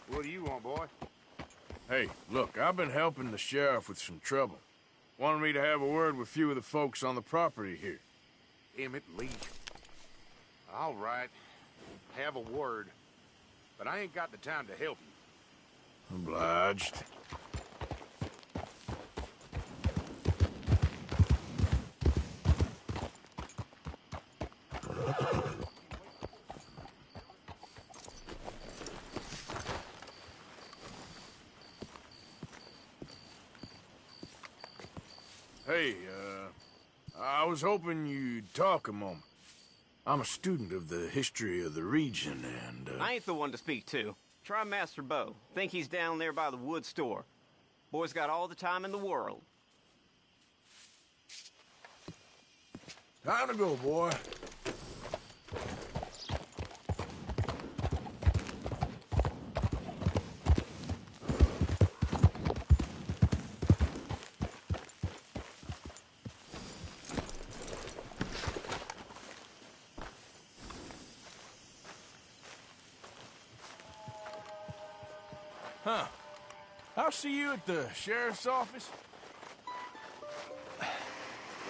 I: What do you want, boy?
B: Hey, look, I've been helping the sheriff with some trouble. Wanted me to have a word with a few of the folks on the property here.
I: Emmett Lee. All right. Have a word. But I ain't got the time to help you.
B: Obliged. Hey, I was hoping you'd talk a moment. I'm a student of the history of the region, and,
O: I ain't the one to speak to. Try Master Bo. Think he's down there by the wood store. Boy's got all the time in the world.
B: Time to go, boy. Huh. I'll see you at the sheriff's office.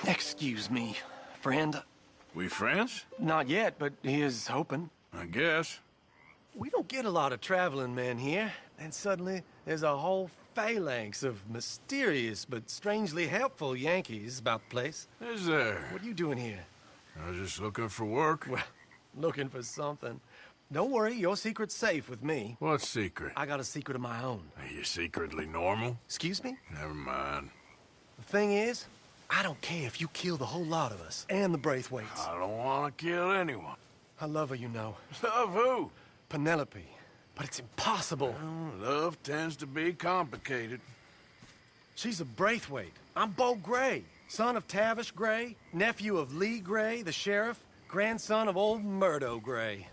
P: Excuse me, friend.
B: We friends?
P: Not yet, but he is hoping.
B: I guess.
P: We don't get a lot of traveling men here, and suddenly there's a whole phalanx of mysterious but strangely helpful Yankees about the place.
B: Is there?
P: What are you doing here?
B: I was just looking for work.
P: Well, looking for something. Don't worry, your secret's safe with me.
B: What secret?
P: I got a secret of my own.
B: Are you secretly normal?
P: Excuse me?
B: Never mind.
P: The thing is, I don't care if you kill the whole lot of us, and the Braithwaites.
B: I don't want to kill anyone.
P: I love her, you know.
B: Love who?
P: Penelope. But it's impossible.
B: Well, love tends to be complicated.
P: She's a Braithwaite. I'm Bo Gray, son of Tavish Gray, nephew of Lee Gray, the sheriff, grandson of old Murdo Gray.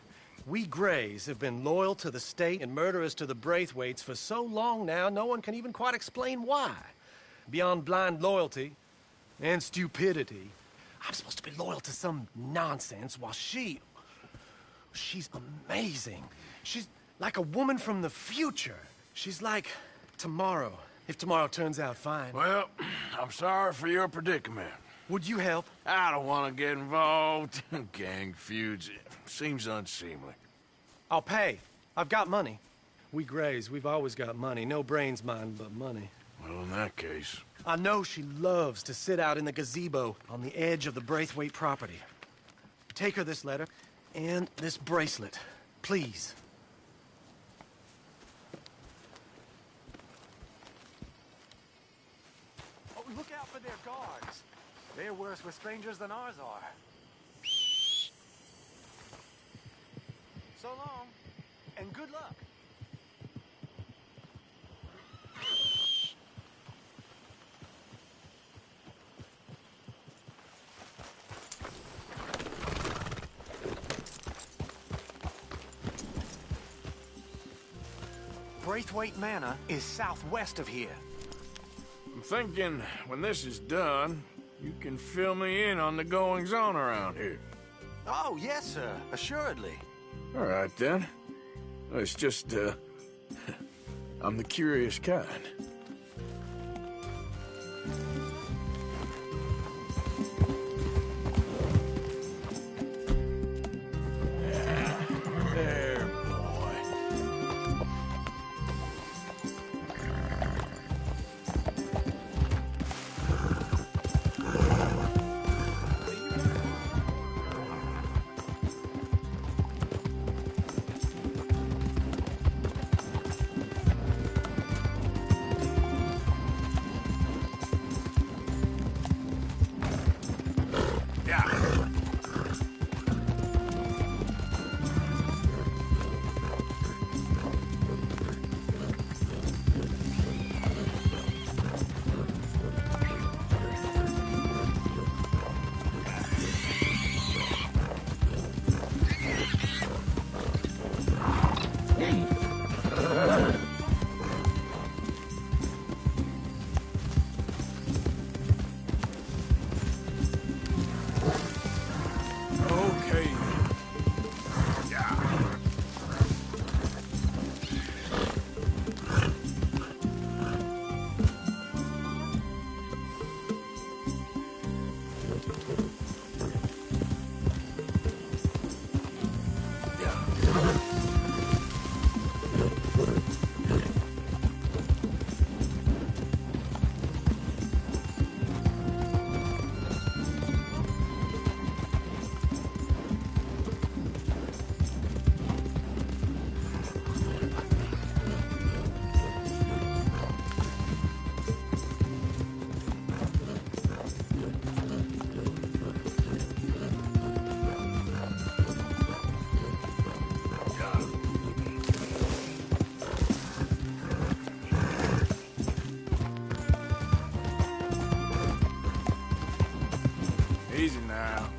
P: We Grays have been loyal to the state and murderous to the Braithwaites for so long now, no one can even quite explain why. Beyond blind loyalty and stupidity, I'm supposed to be loyal to some nonsense while she's amazing. She's like a woman from the future. She's like tomorrow, if tomorrow turns out fine.
B: Well, I'm sorry for your predicament.
P: Would you help?
B: I don't want to get involved in gang feuds. Seems unseemly.
P: I'll pay. I've got money. We Grays, we've always got money. No brains, mind, but money.
B: Well, in that case...
P: I know she loves to sit out in the gazebo on the edge of the Braithwaite property. Take her this letter and this bracelet, please. Oh, look out for their guards. They're worse with strangers than ours are. So long, and good luck. Braithwaite Manor is southwest of here.
B: I'm thinking when this is done, you can fill me in on the goings-on around here.
P: Oh, yes, sir. Assuredly.
B: All right, then. It's just, I'm the curious kind. There, boy. Easy now.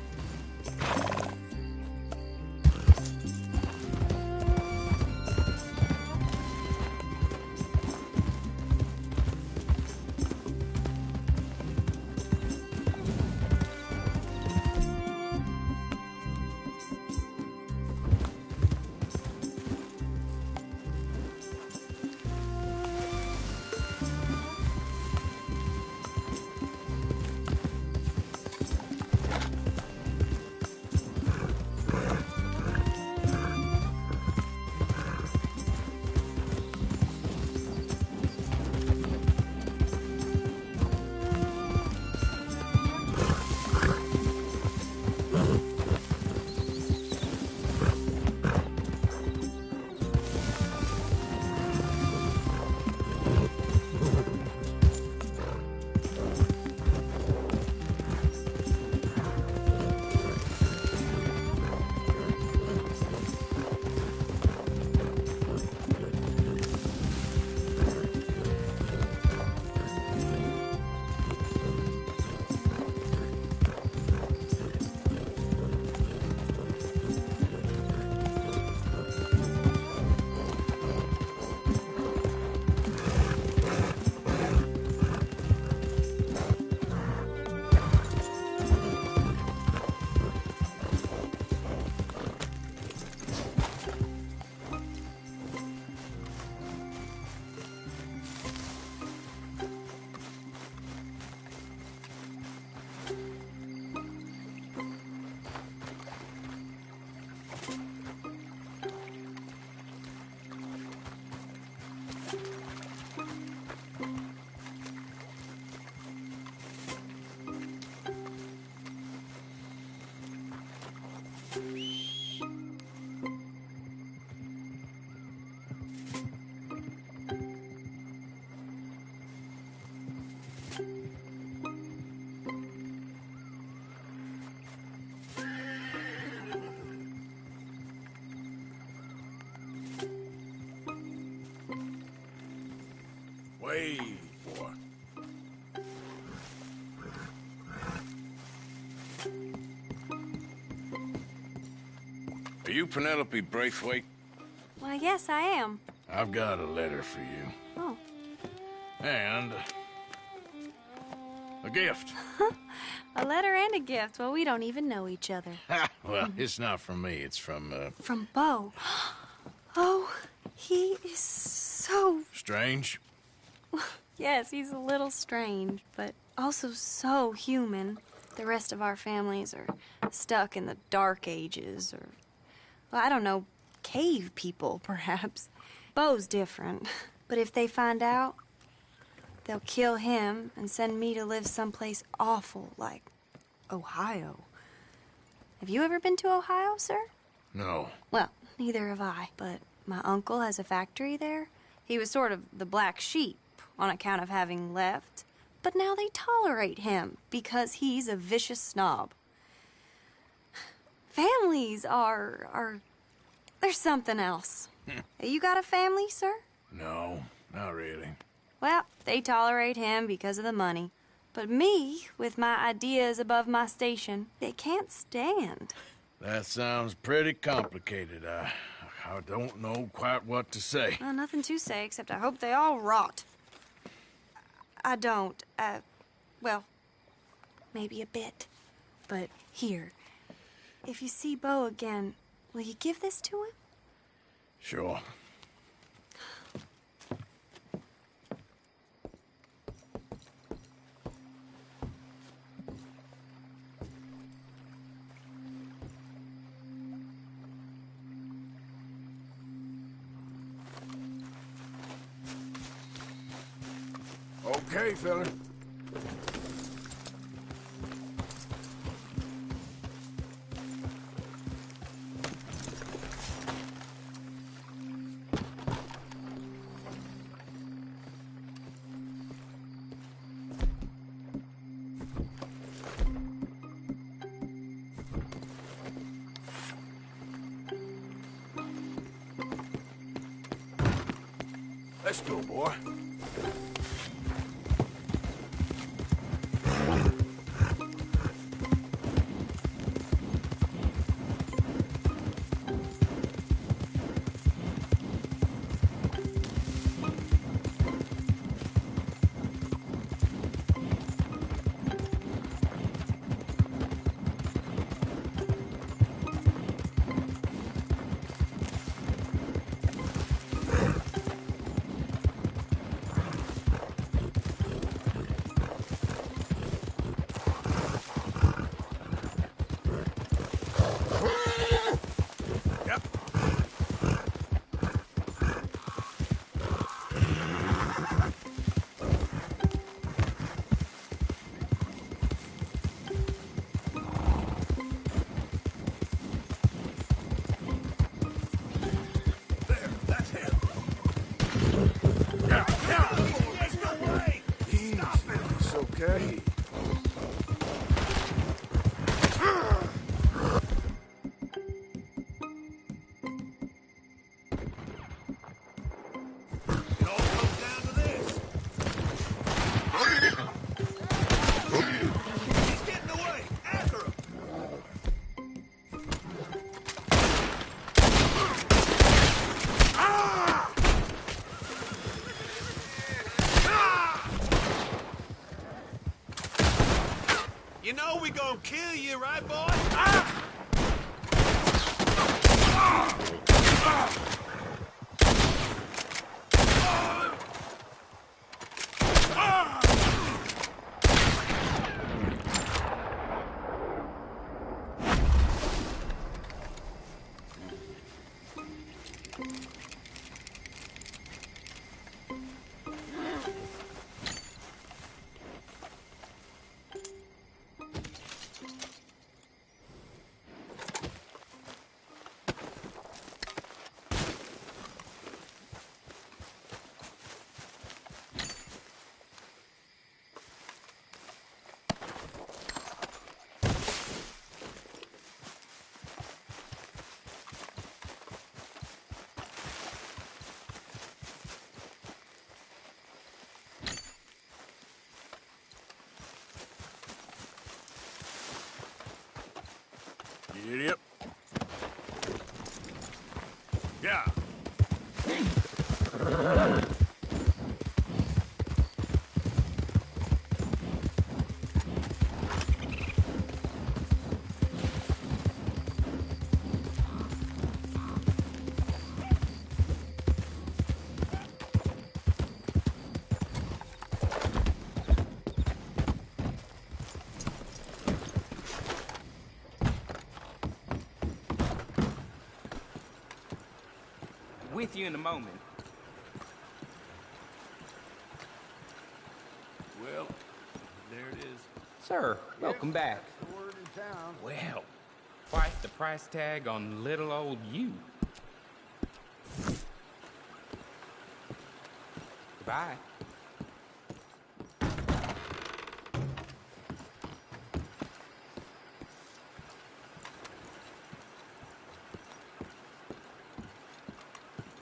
B: Wait, boy. Are you Penelope Braithwaite?
S: Well, yes, I am.
B: I've got a letter for you.
S: Oh.
B: And a gift.
S: A letter and a gift. Well, we don't even know each other.
B: Well, it's not from me. It's from,
S: From Bo. Oh, he is so...
B: Strange?
S: Yes, he's a little strange, but also so human. The rest of our families are stuck in the Dark Ages, or, well, I don't know, cave people, perhaps. Bo's different, but if they find out, they'll kill him and send me to live someplace awful like Ohio. Have you ever been to Ohio, sir?
B: No.
S: Well, neither have I, but my uncle has a factory there. He was sort of the black sheep on account of having left, but now they tolerate him because he's a vicious snob. Families are there's something else. You got a family, sir?
B: No, not really.
S: Well, they tolerate him because of the money. But me, with my ideas above my station, they can't stand.
B: That sounds pretty complicated. I don't know quite what to say.
S: Well, nothing to say, except I hope they all rot. I don't, well, maybe a bit. But here, if you see Bo again, will you give this to him?
B: Sure. Okay, fella. Let's go, boy. Okay.
K: You know we gonna kill you, right, boy? Ah!
B: Yep. Yeah.
F: With you in a moment.
B: Well, there it is.
F: Sir, welcome back.
I: That's the word in town.
F: Well, quite the price tag on little old you. Goodbye.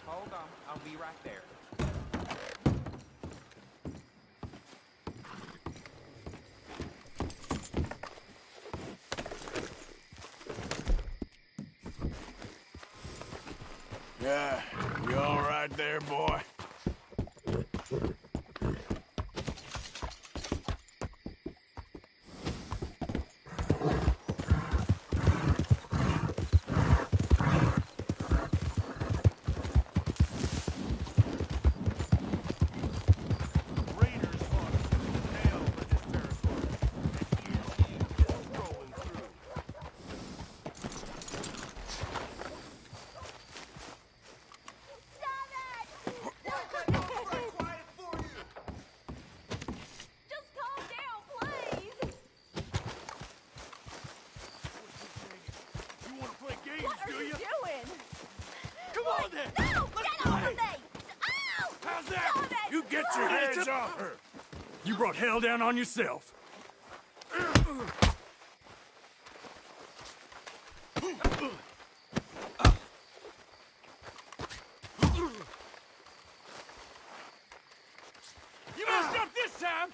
F: Hold on, I'll be right there.
B: Yeah, you all right there, boy?
R: Get your hands off her! You brought hell down on yourself. You messed up this time!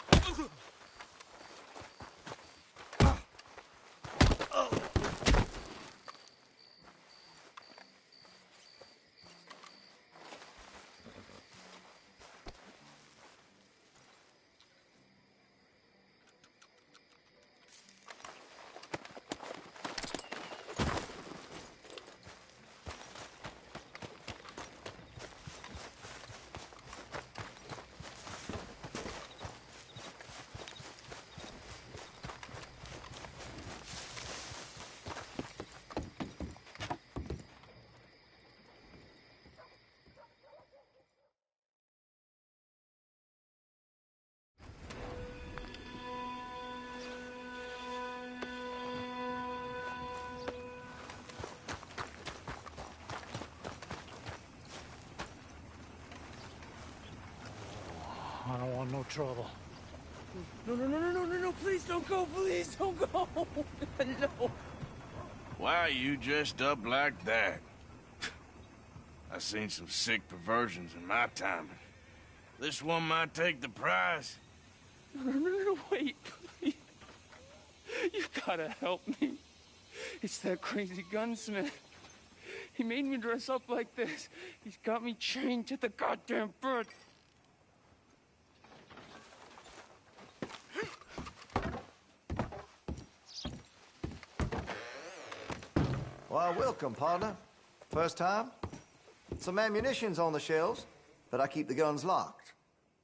P: I don't want no trouble.
M: No, please don't go, please don't go. No.
B: Why are you dressed up like that? I've seen some sick perversions in my time. This one might take the prize.
M: No, wait, please. You've gotta help me. It's that crazy gunsmith. He made me dress up like this. He's got me chained to the goddamn bed.
T: Why, welcome, partner. First time? Some ammunition's on the shelves, but I keep the guns locked.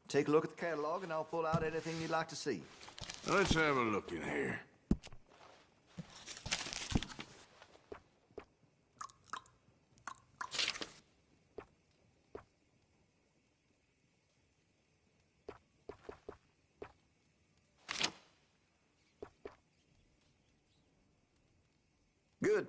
T: Take a look at the catalog, and I'll pull out anything you'd like to see.
B: Let's have a look in here.
T: Good.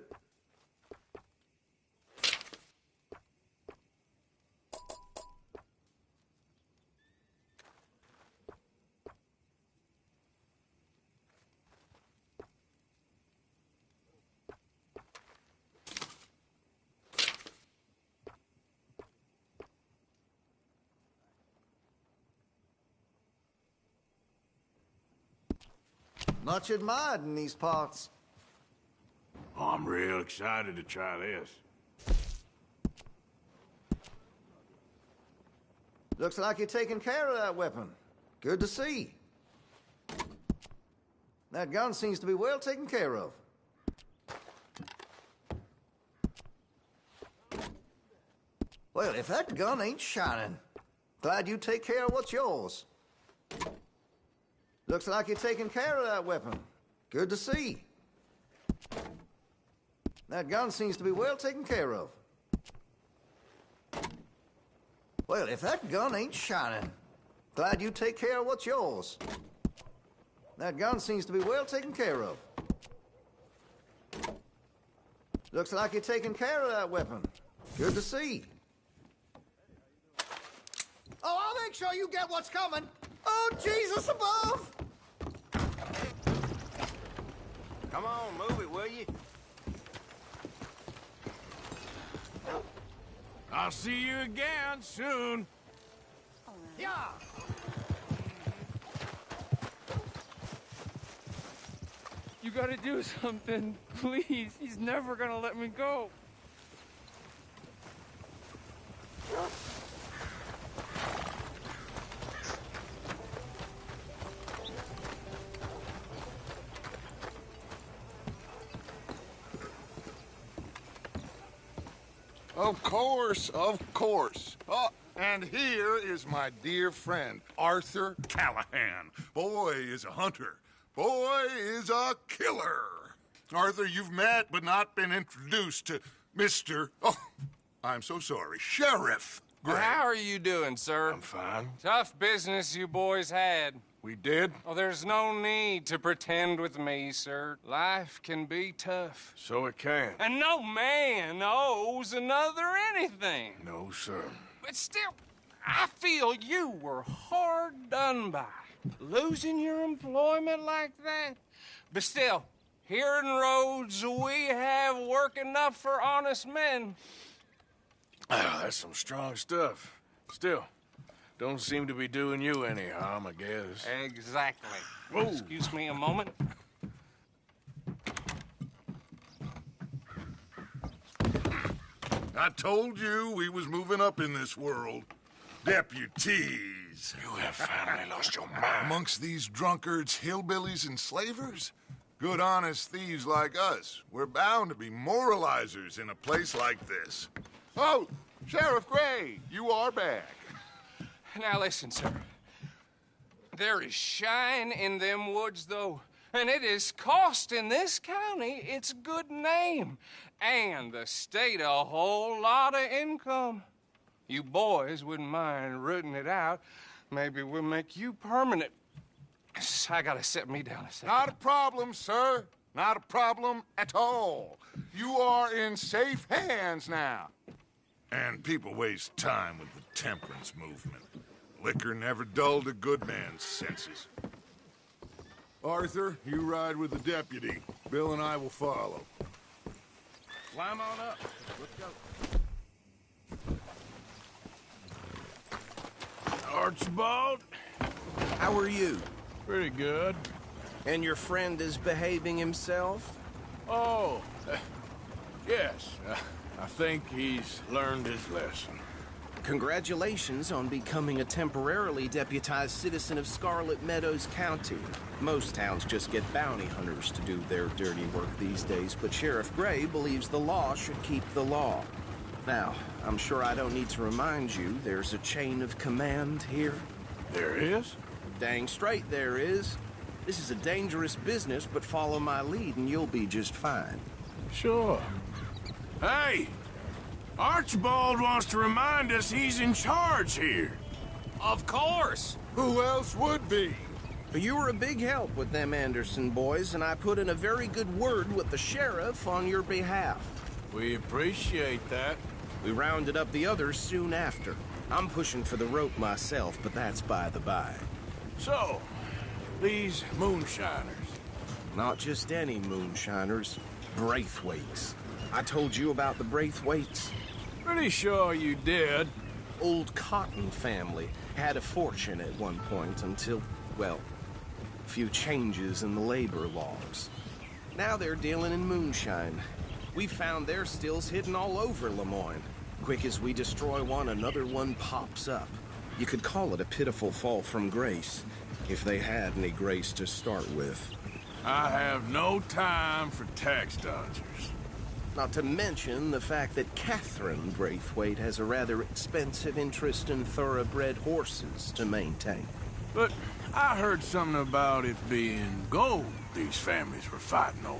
T: Much admired in these parts.
B: I'm I'm real excited to try this.
T: Looks like you're taking care of that weapon. Good to see. That gun seems to be well taken care of. Well, if that gun ain't shining, glad you take care of what's yours. Looks like you're taking care of that weapon. Good to see. That gun seems to be well taken care of. Well, if that gun ain't shining, glad you take care of what's yours. That gun seems to be well taken care of. Looks like you're taking care of that weapon. Good to see. Oh, I'll make sure you get what's coming. Oh, Jesus above!
K: Come on, move it, will you?
B: I'll see you again soon.
K: Yeah!
M: You gotta do something, please. He's never gonna let me go.
I: Of course, of course. Oh, and here is my dear friend, Arthur Callahan. Boy is a hunter. Boy is a killer. Arthur, you've met but not been introduced to Mr. Oh, I'm so sorry, Sheriff Gray.
M: How are you doing, sir?
B: I'm fine.
M: Tough business you boys had.
B: We did?
M: Oh, there's no need to pretend with me, sir. Life can be tough.
B: So it can.
M: And no man owes another anything.
B: No, sir.
M: But still, I feel you were hard done by. Losing your employment like that. But still, here in Rhodes, we have work enough for honest men.
B: Oh, that's some strong stuff. Still, don't seem to be doing you any harm, I guess.
M: Exactly.
B: Whoa.
M: Excuse me a moment.
I: I told you we was moving up in this world. Deputies.
B: You have finally lost your mind.
I: Amongst these drunkards, hillbillies, and slavers? Good, honest thieves like us. We're bound to be moralizers in a place like this. Oh, Sheriff Gray, you are back.
M: Now listen, sir. There is shine in them woods, though, and it is costing this county its good name and the state a whole lot of income. You boys wouldn't mind rooting it out. Maybe we'll make you permanent. I gotta set me down a second.
I: Not a problem, sir. Not a problem at all. You are in safe hands now. And people waste time with the temperance movement. Liquor never dulled a good man's senses. Arthur, you ride with the deputy. Bill and I will follow.
B: Climb on up. Let's go. Archibald?
K: How are you?
B: Pretty good.
K: And your friend is behaving himself?
B: Oh, yes. I think he's learned his lesson.
K: Congratulations on becoming a temporarily deputized citizen of Scarlet Meadows County. Most towns just get bounty hunters to do their dirty work these days, but Sheriff Gray believes the law should keep the law. Now, I'm sure I don't need to remind you there's a chain of command here.
B: There is?
K: Dang straight there is. This is a dangerous business, but follow my lead and you'll be just fine.
B: Sure. Hey! Archibald wants to remind us he's in charge here.
K: Of course!
I: Who else would be?
K: You were a big help with them Anderson boys, and I put in a very good word with the sheriff on your behalf.
B: We appreciate that.
K: We rounded up the others soon after. I'm pushing for the rope myself, but that's by the by.
B: So, these moonshiners.
K: Not just any moonshiners, Braithwaites. I told you about the Braithwaites?
B: Pretty sure you did.
K: Old Cotton family had a fortune at one point until, well, a few changes in the labor laws. Now they're dealing in moonshine. We found their stills hidden all over Lemoyne. Quick as we destroy one, another one pops up. You could call it a pitiful fall from grace, if they had any grace to start with.
B: I have no time for tax dodgers.
K: Not to mention the fact that Catherine Braithwaite has a rather expensive interest in thoroughbred horses to maintain.
B: But I heard something about it being gold these families were fighting over.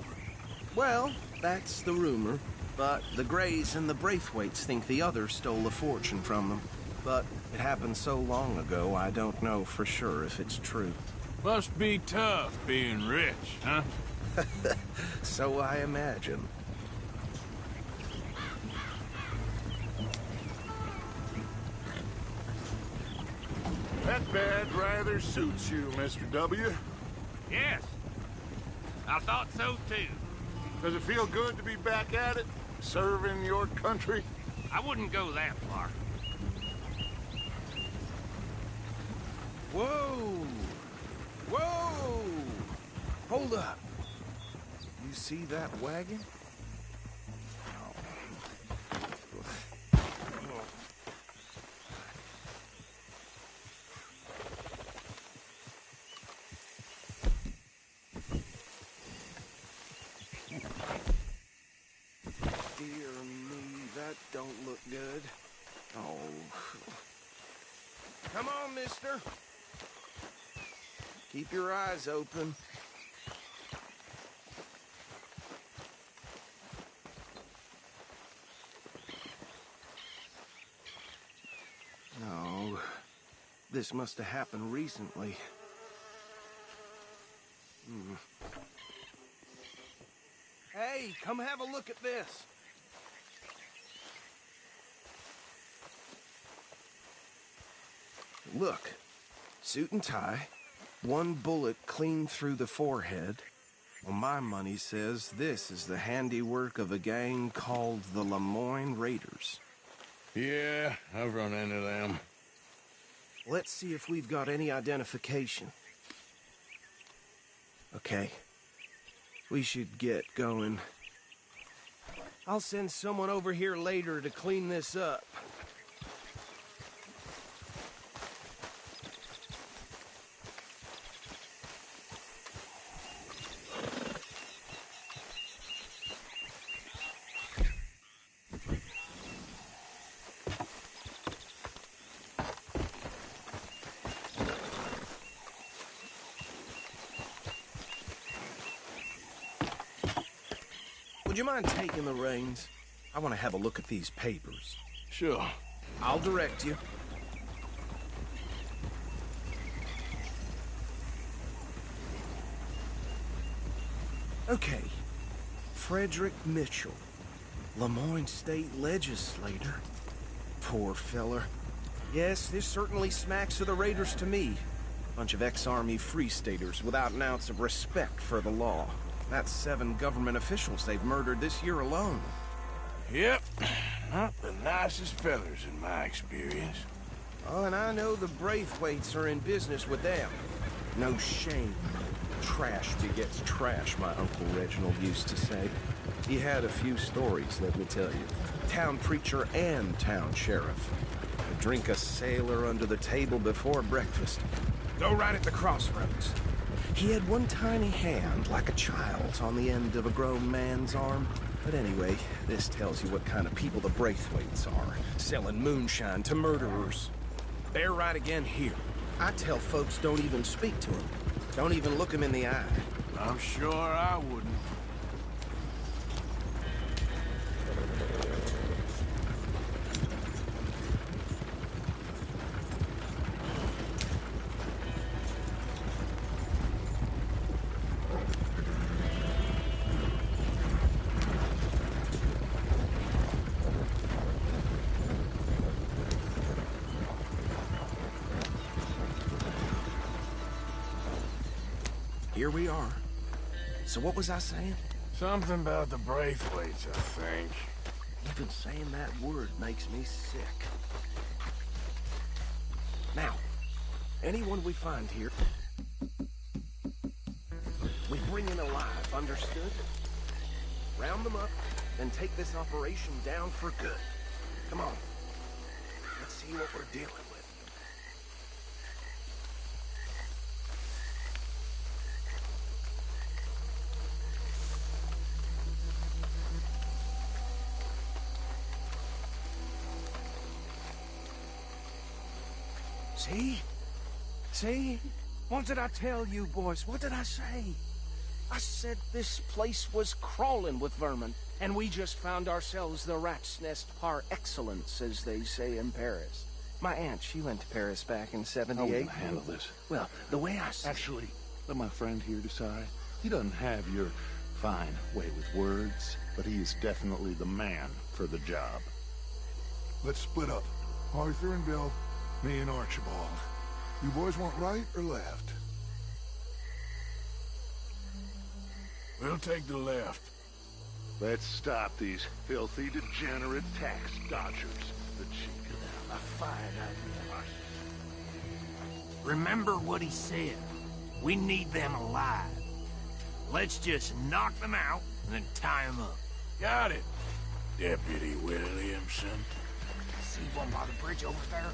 K: Well, that's the rumor. But the Grays and the Braithwaites think the others stole a fortune from them. But it happened so long ago, I don't know for sure if it's true.
B: Must be tough being rich, huh?
K: So I imagine.
I: That badge rather suits you, Mr. W.
R: Yes. I thought so, too.
I: Does it feel good to be back at it? Serving your country?
R: I wouldn't go that far.
K: Whoa! Whoa! Hold up. You see that wagon? Dear me, that don't look good. Oh. Come on, mister. Keep your eyes open. No. This must have happened recently. Hey, come have a look at this. Look, suit and tie, one bullet clean through the forehead. Well, my money says this is the handiwork of a gang called the Lemoyne Raiders.
B: Yeah, I've run into them.
K: Let's see if we've got any identification. Okay. We should get going. I'll send someone over here later to clean this up. Would you mind taking the reins? I want to have a look at these papers.
B: Sure.
K: I'll direct you. Okay. Frederick Mitchell, Lemoyne State Legislator. Poor feller. Yes, this certainly smacks of the Raiders to me. Bunch of ex-Army Free Staters without an ounce of respect for the law. That's 7 government officials they've murdered this year alone.
B: Yep. Not the nicest fellas in my experience.
K: Oh, and I know the Braithwaites are in business with them. No shame. Trash begets trash, my Uncle Reginald used to say. He had a few stories, let me tell you. Town preacher and town sheriff. Would drink a sailor under the table before breakfast. Go right at the crossroads. He had one tiny hand, like a child's, on the end of a grown man's arm. But anyway, this tells you what kind of people the Braithwaites are. Selling moonshine to murderers. They're right again here. I tell folks don't even speak to them. Don't even look them in the eye.
B: I'm sure I wouldn't.
K: Here we are. So what was I saying?
B: Something about the Braithwaites, I think.
K: Even saying that word makes me sick. Now, anyone we find here, we bring in alive, understood? round them up, and take this operation down for good. Come on. Let's see what we're dealing with. See? See? What did I tell you, boys? What did I say? I said this place was crawling with vermin, and we just found ourselves the rat's nest par excellence, as they say in Paris. My aunt, she went to Paris back in '78.
U: How are we gonna handle this?
K: Well, the way I see
U: Actually, let my friend here decide. He doesn't have your fine way with words, but he is definitely the man for the job.
R: Let's split up. Arthur and Bill, me and Archibald. You boys want right or left?
B: We'll take the left.
U: Let's stop these filthy, degenerate tax dodgers. The cheek of them. A fine idea.
V: Remember what he said. We need them alive. Let's just knock them out and then tie them up.
B: Got it, Deputy Williamson.
V: See one by the bridge over there?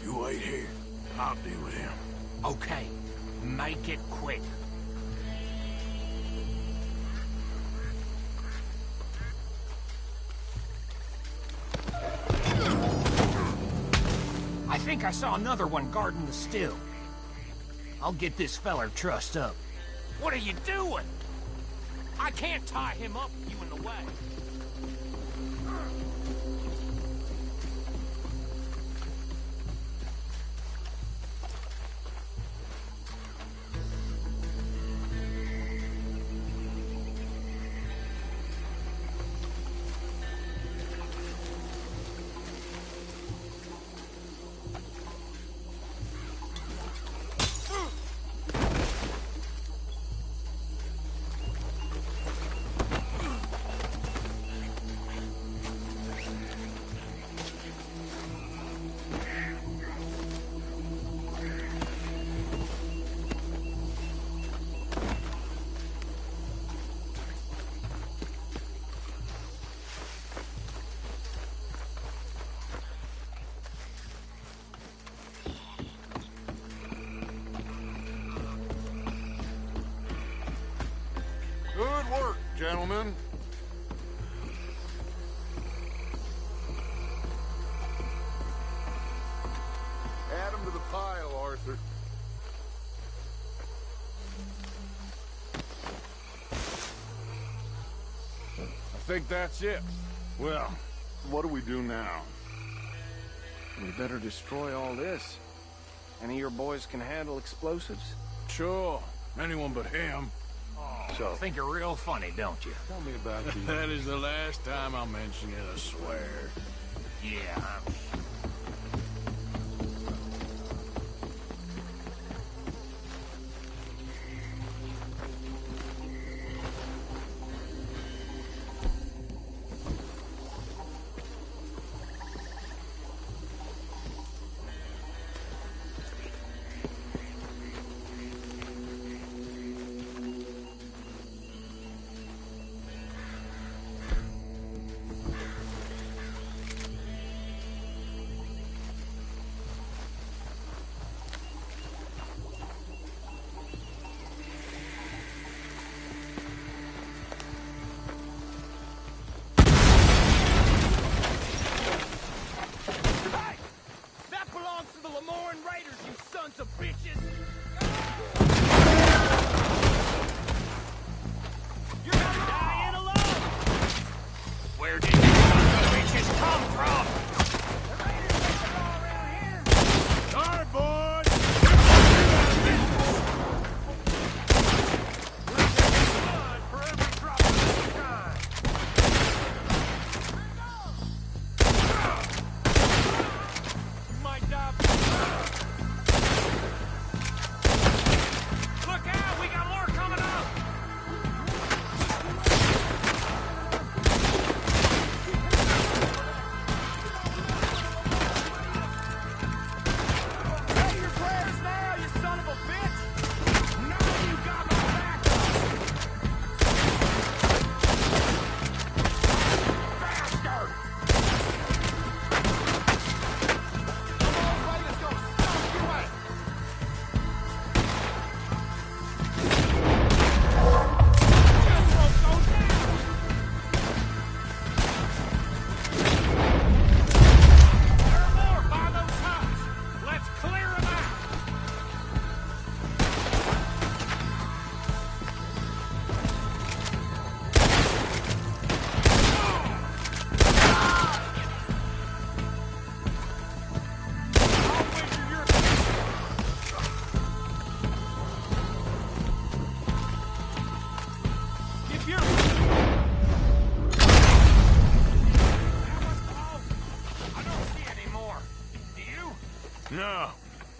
B: You wait here. I'll deal with him.
V: Okay, make it quick. I think I saw another one guarding the still. I'll get this feller trussed up. What are you doing? I can't tie him up with you in the way.
I: Good work, gentlemen. Add them to the pile, Arthur.
B: I think that's it.
U: Well, what do we do now?
K: We better destroy all this. Any of your boys can handle explosives?
B: Sure. Anyone but him.
U: So,
V: I think you're real funny, don't you?
U: Tell me about the...
B: That is the last time I'll mention it, I swear.
V: Yeah,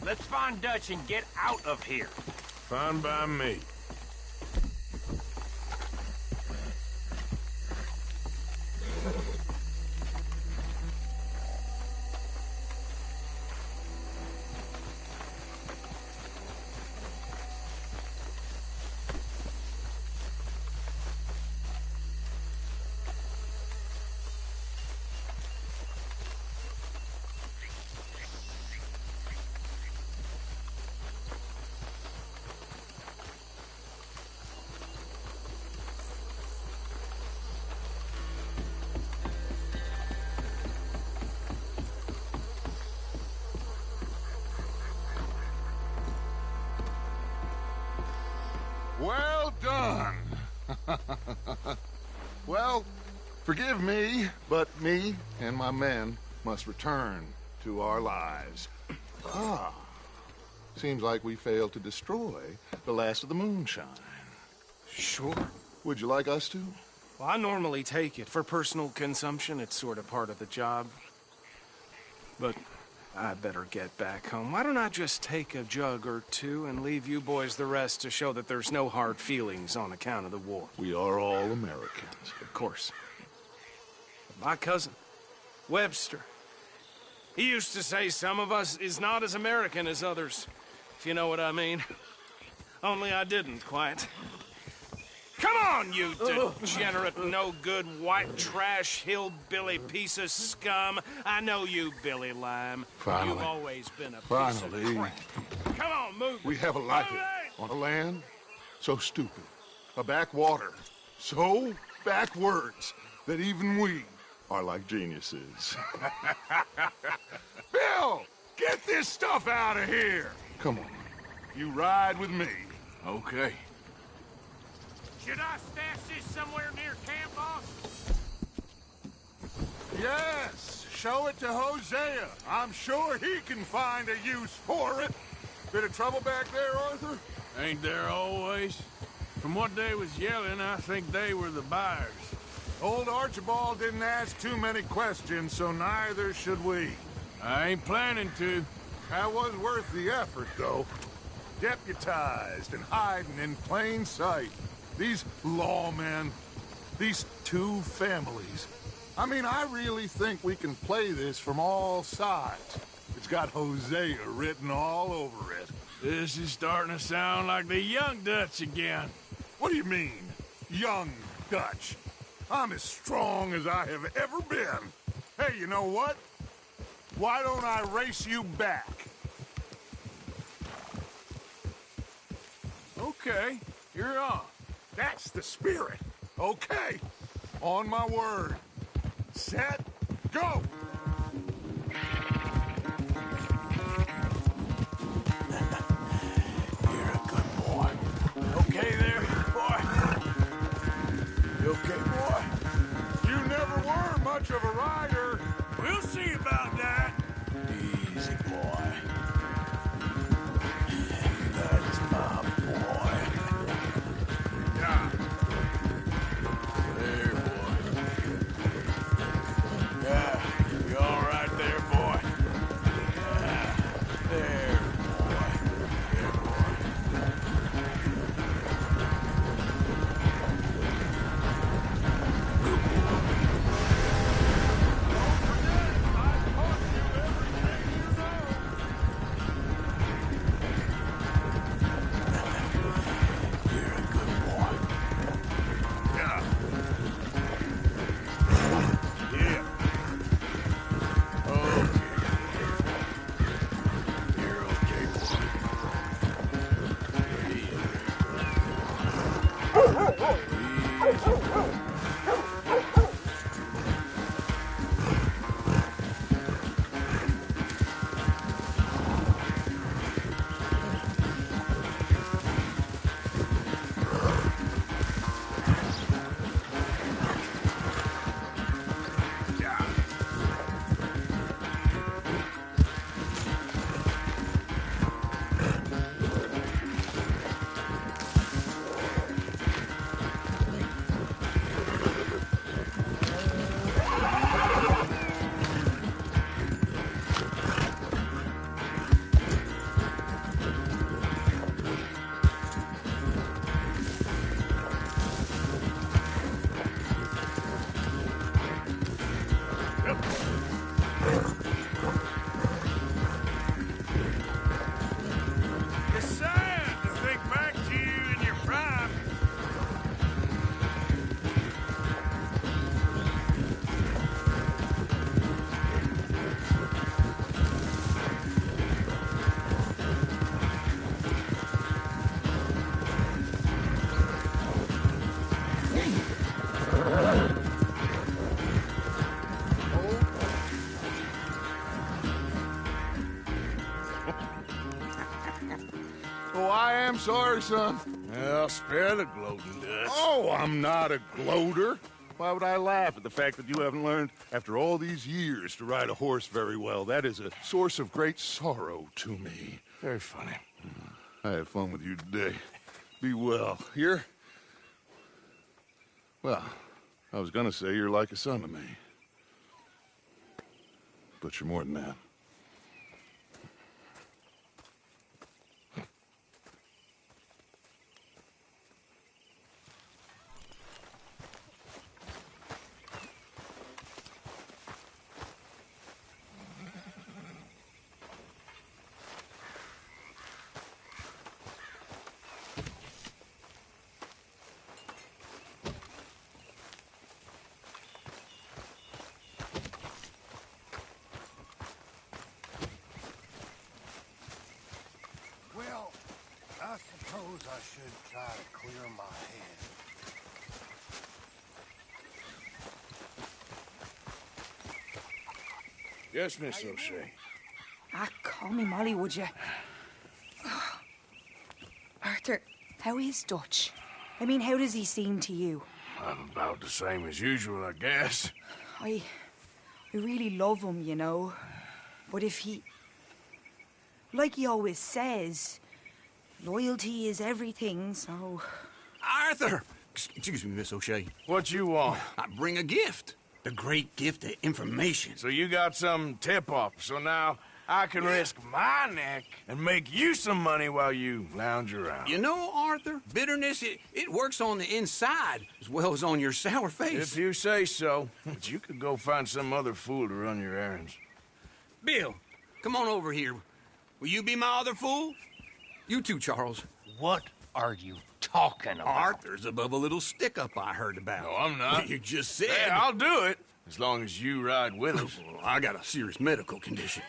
V: Let's find Dutch and get out of here.
B: Fine by me.
U: Well done. Well, forgive me, but me and my men must return to our lives. Seems like we failed to destroy the last of the moonshine.
K: Sure.
U: Would you like us to?
K: Well, I normally take it. For personal consumption, it's sort of part of the job. But I better get back home. Why don't I just take a jug or two and leave you boys the rest to show that there's no hard feelings on account of the war?
U: We are all Americans.
K: Of course. My cousin, Webster, he used to say some of us is not as American as others, if you know what I mean. Only I didn't quite. Come on, you degenerate, no-good, white trash, hillbilly piece of scum. I know you, Billy Lime.
U: Finally.
K: You've always been a piece
U: Finally.
K: of crap. Come on, move.
U: We have a life on a land so stupid, a backwater so backwards that even we are like geniuses. Bill, get this stuff out of here. Come on, you ride with me.
B: Okay.
V: Should I stash this somewhere near camp, boss?
U: Yes, show it to Hosea. I'm sure he can find a use for it. Bit of trouble back there, Arthur?
B: Ain't there always? From what they was yelling, I think they were the buyers.
U: Old Archibald didn't ask too many questions, so neither should we.
B: I ain't planning to.
U: That was worth the effort, though. Deputized and hiding in plain sight. These lawmen, these two families. I mean, I really think we can play this from all sides. It's got Hosea written all over it.
B: This is starting to sound like the young Dutch again.
U: What do you mean, young Dutch? I'm as strong as I have ever been. Hey, you know what? Why don't I race you back?
B: Okay, you're on.
U: That's the spirit. Okay. On my word. Set, go!
B: You're a good boy. Okay there, boy? You okay, boy?
U: You never were much of a rider.
B: We'll see about that. Easy, boy. That's my boy. Yeah. There, boy. Yeah, you all right there, boy? Yeah, there, boy. There, boy. Good boy.
U: Oh, I am sorry, son.
B: Well, spare the gloating, Dutch.
U: Oh, I'm not a gloater. Why would I laugh at the fact that you haven't learned, after all these years, to ride a horse very well? That is a source of great sorrow to me.
B: Very funny.
U: I had fun with you today. Be well. Here? Well, I was gonna say you're like a son to me. But you're more than that.
C: Well, I suppose I should try to clear my head.
B: Yes, Miss O'Shea.
G: Call me Molly, would you? Arthur, how is Dutch? I mean, how does he seem to you?
B: About the same as usual, I guess.
G: I really love him, you know. But if he... Like he always says, loyalty is everything, so...
N: Arthur! Excuse me, Miss O'Shea.
B: What you want?
N: I bring a gift. The great gift of information.
B: So you got some tip-off, so now I can risk my neck and make you some money while you lounge around.
N: You know, Arthur, bitterness, it works on the inside as well as on your sour face.
B: If you say so. But you could go find some other fool to run your errands.
N: Bill, come on over here. Will you be my other fool? You too, Charles.
V: What are you talking about?
N: Arthur's above a little stick-up I heard about.
B: No, I'm not.
N: You just said...
B: Yeah, I'll do it, as long as you ride with us.
N: I got a serious medical condition.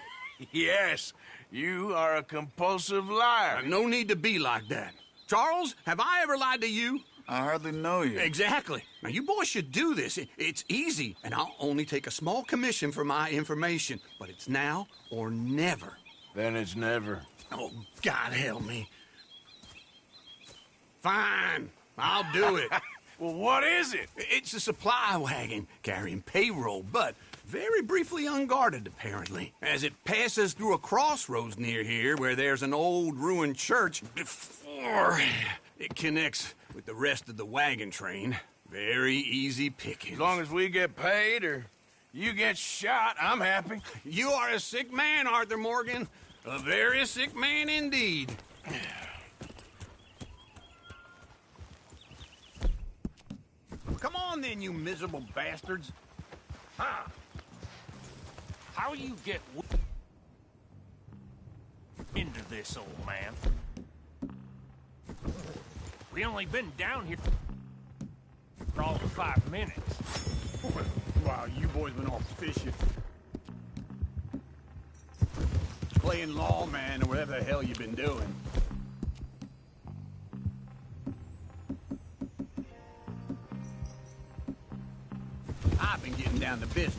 B: Yes, you are a compulsive liar.
N: No need to be like that. Charles, have I ever lied to you?
Q: I hardly know you.
N: Exactly. Now, you boys should do this. It's easy, and I'll only take a small commission for my information. But it's now or never.
B: Then it's never.
N: Oh, God help me. Fine, I'll do it.
B: Well, what is it?
N: It's a supply wagon carrying payroll, but very briefly unguarded, apparently, as it passes through a crossroads near here where there's an old ruined church before it connects with the rest of the wagon train. Very easy pickings.
B: As long as we get paid or you get shot, I'm happy.
N: You are a sick man, Arthur Morgan. A very sick man indeed.
V: Come on then, you miserable bastards. Huh? How you get into this, old man? We only been down here for all of 5 minutes.
W: Wow, you boys been off fishing. Playing lawman or whatever the hell you've been doing. I've been getting down to business.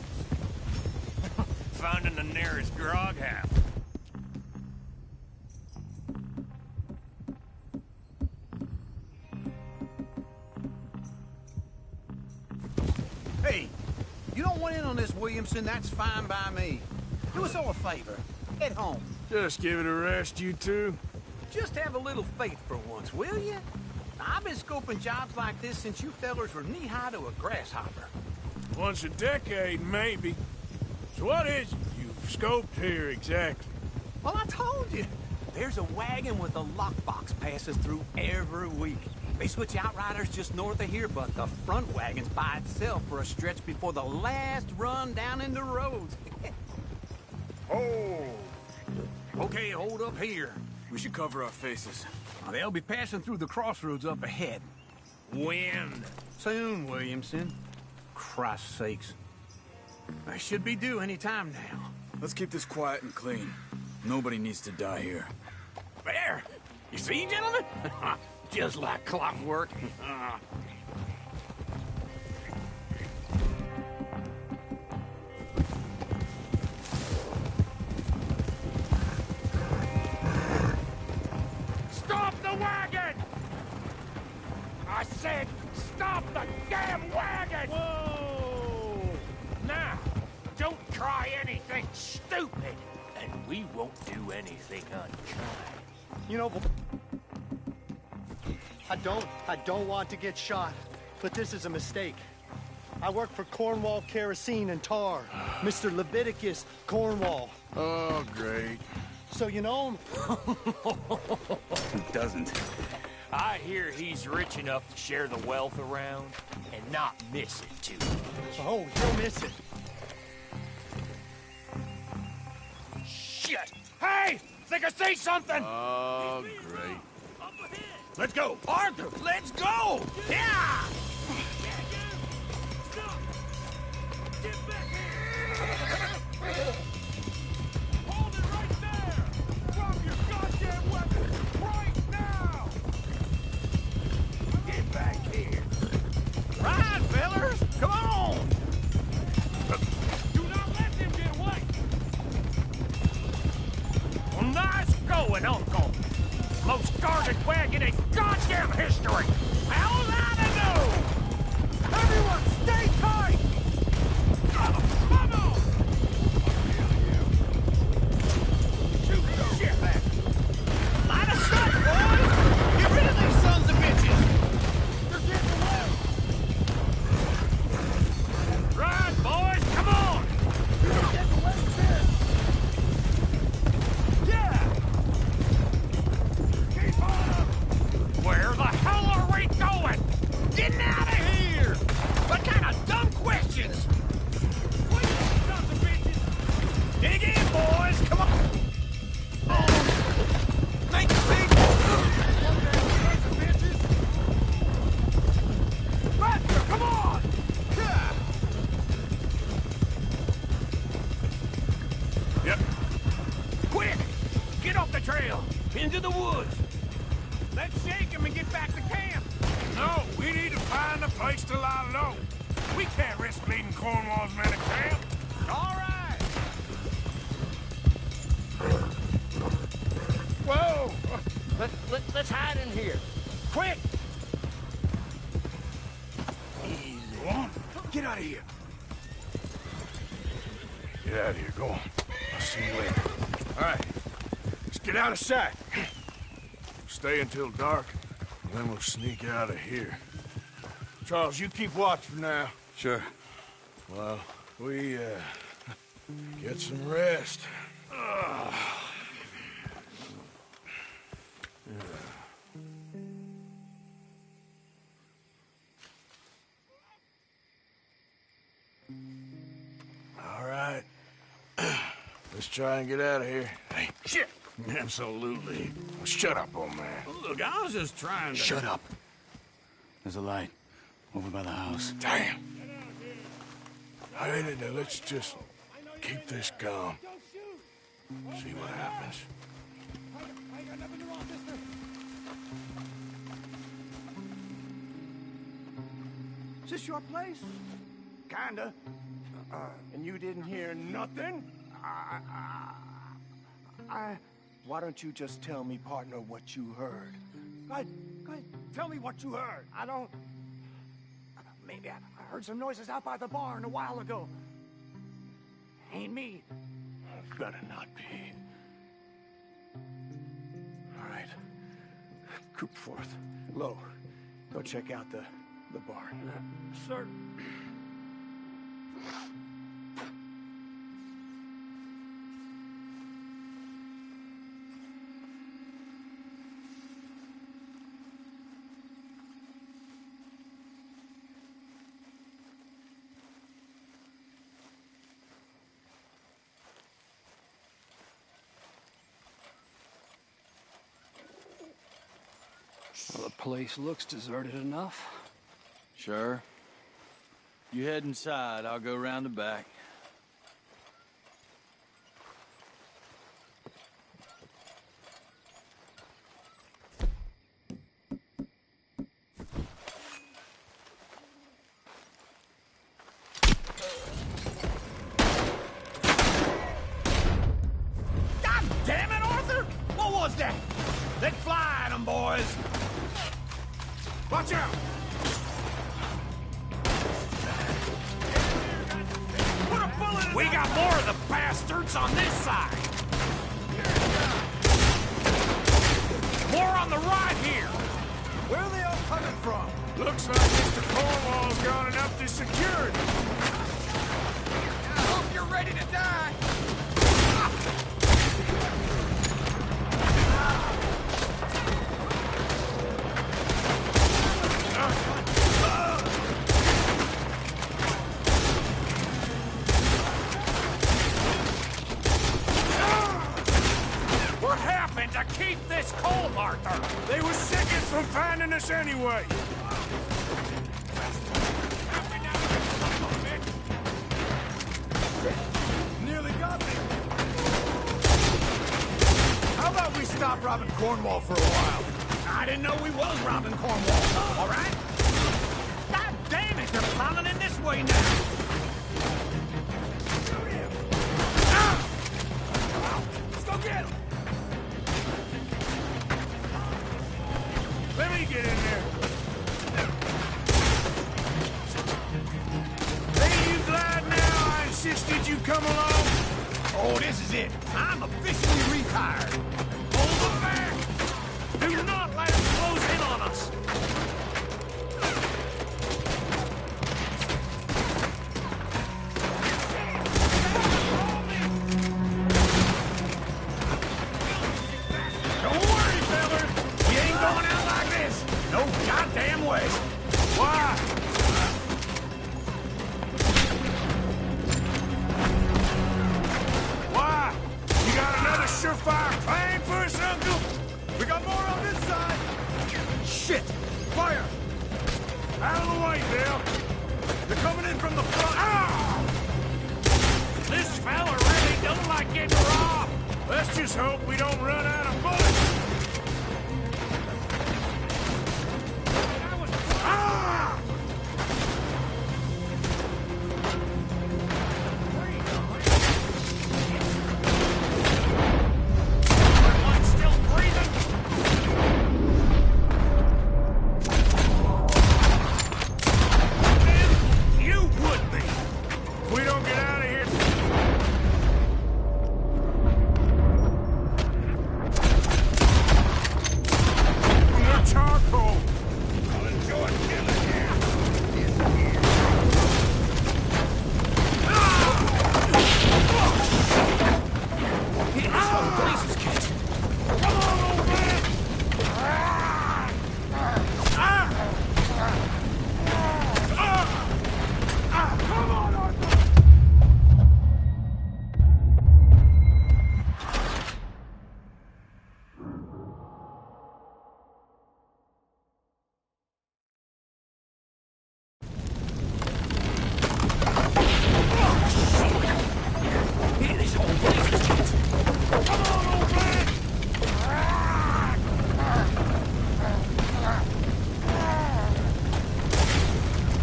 V: Finding the nearest grog house.
W: Hey, you don't want in on this, Williamson, that's fine by me. Do us all a favor. Head home.
B: Just give it a rest, you two.
W: Just have a little faith for once, will you? I've been scoping jobs like this since you fellers were knee-high to a grasshopper.
B: Once a decade, maybe. So what is it you've scoped here exactly?
W: Well, I told you. There's a wagon with a lockbox passes through every week. They switch outriders just north of here, but the front wagon's by itself for a stretch before the last run down into roads.
N: Oh. Okay, hold up here.
Q: We should cover our faces.
W: Now, they'll be passing through the crossroads up ahead.
V: When?
W: Soon, Williamson. Christ's sakes. I should be due any time now.
Q: Let's keep this quiet and clean. Nobody needs to die here.
W: There! You see, gentlemen? Just like clockwork.
V: the wagon! I said, stop the damn wagon! Whoa! Now, don't try anything stupid, and we won't do anything unkind.
A: You know, I don't want to get shot, but this is a mistake. I work for Cornwall Kerosene and Tar, Mr. Leviticus Cornwall.
B: Oh, great.
A: So you know him?
V: Who doesn't? I hear he's rich enough to share the wealth around and not miss it too much.
A: Oh, he'll miss it.
V: Shit! Hey! Think I see something!
B: Oh, great.
V: Let's go! Arthur, let's go! Yeah!
R: Hold it right there! Drop your goddamn weapon! Right now!
V: Get back here! Ride, fellers! Come on!
R: Do not let them get away!
V: Well, nice going, Uncle! Most guarded wagon in goddamn history! How's that to do? Everyone, stay tight! Come on! Shoot the shit back! Line of sight, boys! Get rid of these sons of bitches! They're getting away! Ride, boys! Come on! You're getting away, kid! Yeah! Keep on! Where the hell are we going? Getting out of here! What kind of dumb questions? Dig in, boys! Come on! Make speed! Raptor, come on! Yeah.
B: Yep.
V: Quick! Get off the trail! Into the woods! Let's shake him and get back to camp!
B: No, we need to find a place to lie low. We can't risk leading Cornwall's men to camp.
V: All right!
B: Whoa!
V: Let's hide in here. Quick!
B: Easy. Go on. Get out of here. Get out of here. Go on. I'll see you later. All right. Let's get out of sight. Stay until dark, and then we'll sneak out of here. Charles, you keep watch for now.
Q: Sure.
B: Well, we, get some rest. All right. Let's try and get out of here. Hey,
V: shit!
B: Absolutely. Well, shut up, old man.
N: Look, I was just trying to...
Q: Shut up. There's a light over by the house.
B: Damn. All right, let's just keep this calm. See what happens.
C: Is this your place? Kinda. And you didn't hear nothing? Why don't you just tell me, partner, what you heard? Go ahead. Tell me what you heard. I don't... Maybe I heard some noises out by the barn a while ago. Ain't me.
B: Better not be.
C: All right. Coop forth. Low. Go check out the barn. Sir.
Q: Well, the place looks deserted enough. Sure. You head inside, I'll go round the back.
V: God damn it, Arthur! What was that?
W: Let's fly at them, boys!
B: Watch out!
W: Put a bullet in We got more of the bastards on this side! More on the right here!
C: Where are they all coming from?
B: Looks like Mr. Cornwall's gone and upped his security.
R: I hope you're ready to die.
W: What happened to keep this coal, Arthur?
B: They were seconds from finding us anyway.
C: Nearly got me. How about we stop robbing Cornwall for a while?
W: I didn't know we was robbing Cornwall, all right? God damn it, they're plowing in this way now!
B: Let's go get him! Let me get in there. Hey, you glad now I insisted you come along?
W: Oh, this is it. I'm officially retired. Hold them back! Do not let them close in on us! Don't worry, fellas. You ain't going out like this. No goddamn way.
B: Why? Why? You got another surefire plan for us, Uncle?
C: We got more on this side. Shit! Fire!
B: Out of the way, Bill.
C: They're coming in from the front.
B: Ah!
W: This fella really don't like getting robbed.
B: Let's just hope we don't run out of bullets. Ah!
W: One still breathing. You would be.
B: If we don't get out of here... More charcoal.
W: I'll enjoy killing you. This whole place is catching.
B: Come on, old man! Come on, Arthur!
W: This whole place is catching.
B: Come on, old man!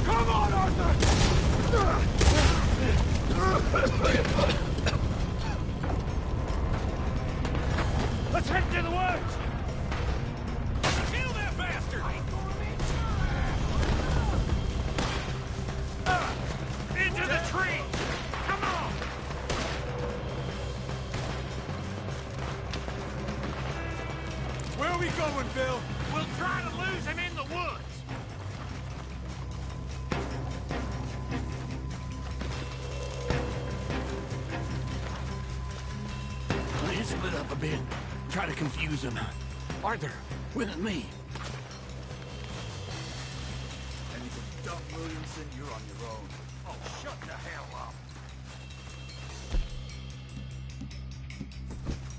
B: Come on, Arthur!
W: Let's head to the woods. Kill that bastard. Into the tree. Come on.
C: Where are we going, Bill?
W: We'll try to lose him in the woods.
N: Let's split up a bit. Try to confuse them. Arthur, with me.
C: Anything dumb, Williamson, you're on your own.
W: Oh, shut the hell up.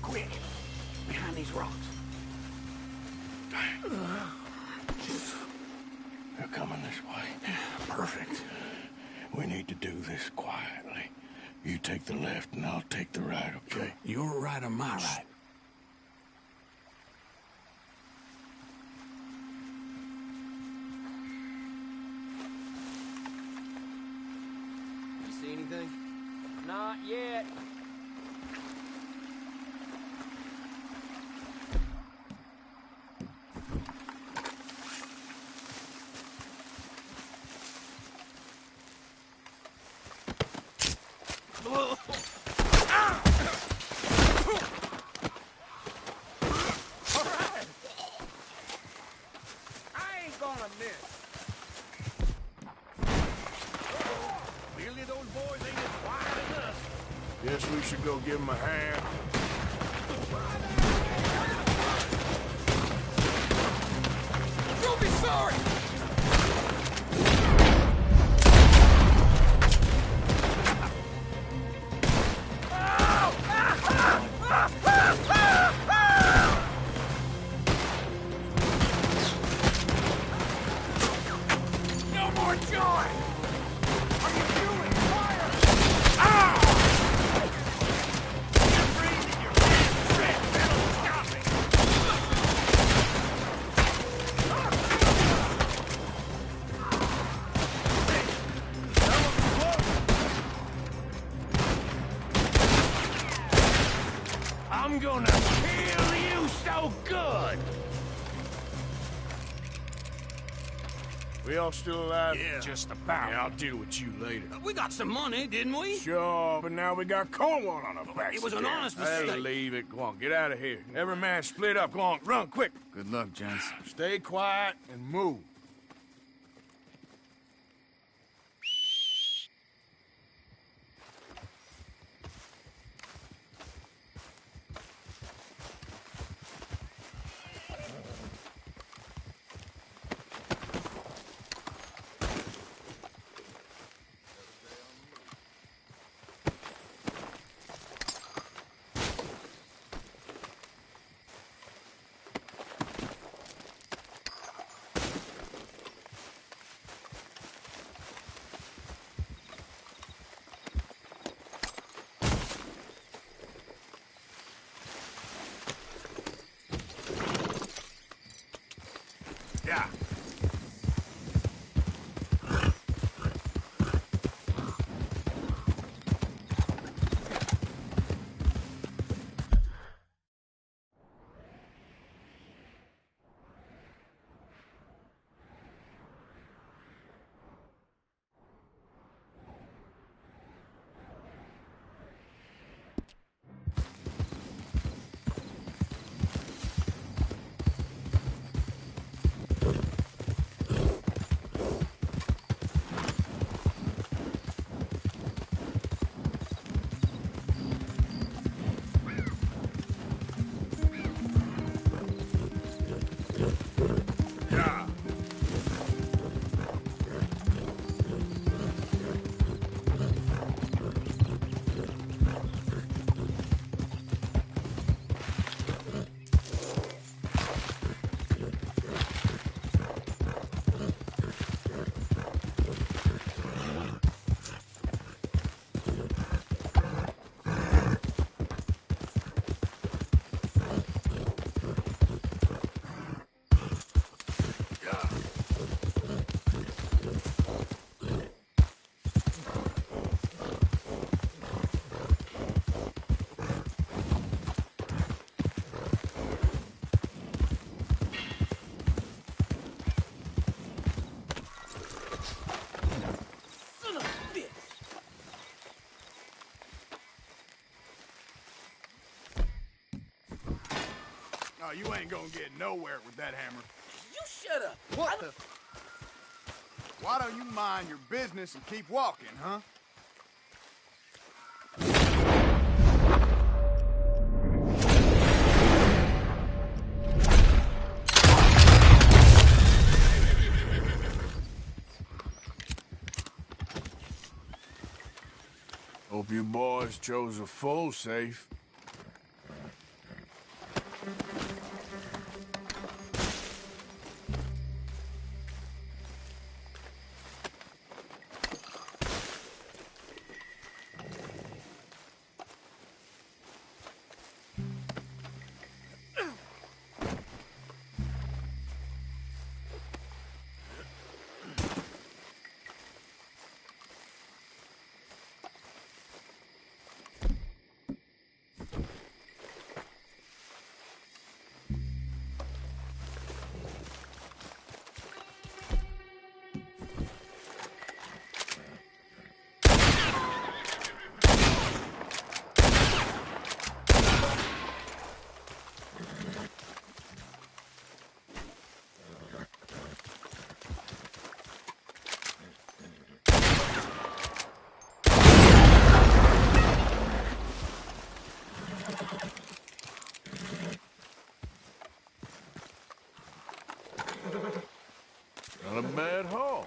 N: Quick! Behind these rocks.
B: They're coming this way.
N: Perfect.
B: We need to do this quietly. You take the left and I'll take the right, okay?
N: Your right or my right?
O: You see anything?
R: Not yet.
K: this. Clearly those boys ain't as wild as us.
B: Guess we should go give him a hand.
K: You'll be sorry! No more joy! Are you feeling fire? Ow! You're breathing your last breath. That'll stop me. I'm gonna kill you so good!
B: We all still alive?
N: Yeah.
B: Just about. Yeah, I'll deal with you later.
N: We got some money, didn't we?
B: Sure, but now we got Cornwall on our backs.
N: It was an
B: again.
N: honest mistake.
B: I'll leave it. Go on, get out of here. Every man split up. Go on, run, quick.
Q: Good luck, gents.
B: Stay quiet and move.
K: Yeah.
B: No, you ain't gonna get nowhere with that hammer.
V: You shut up.
I: What the? Why don't you mind your business and keep walking, huh?
B: Hope you boys chose a full safe. Not a bad haul.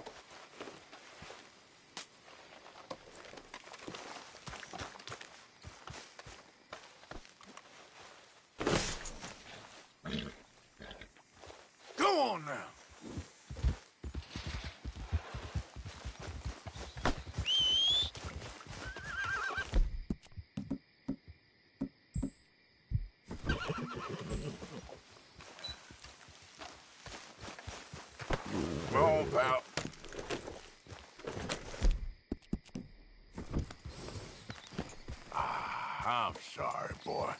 U: Go on now. Come on, pal. I'm sorry, boy.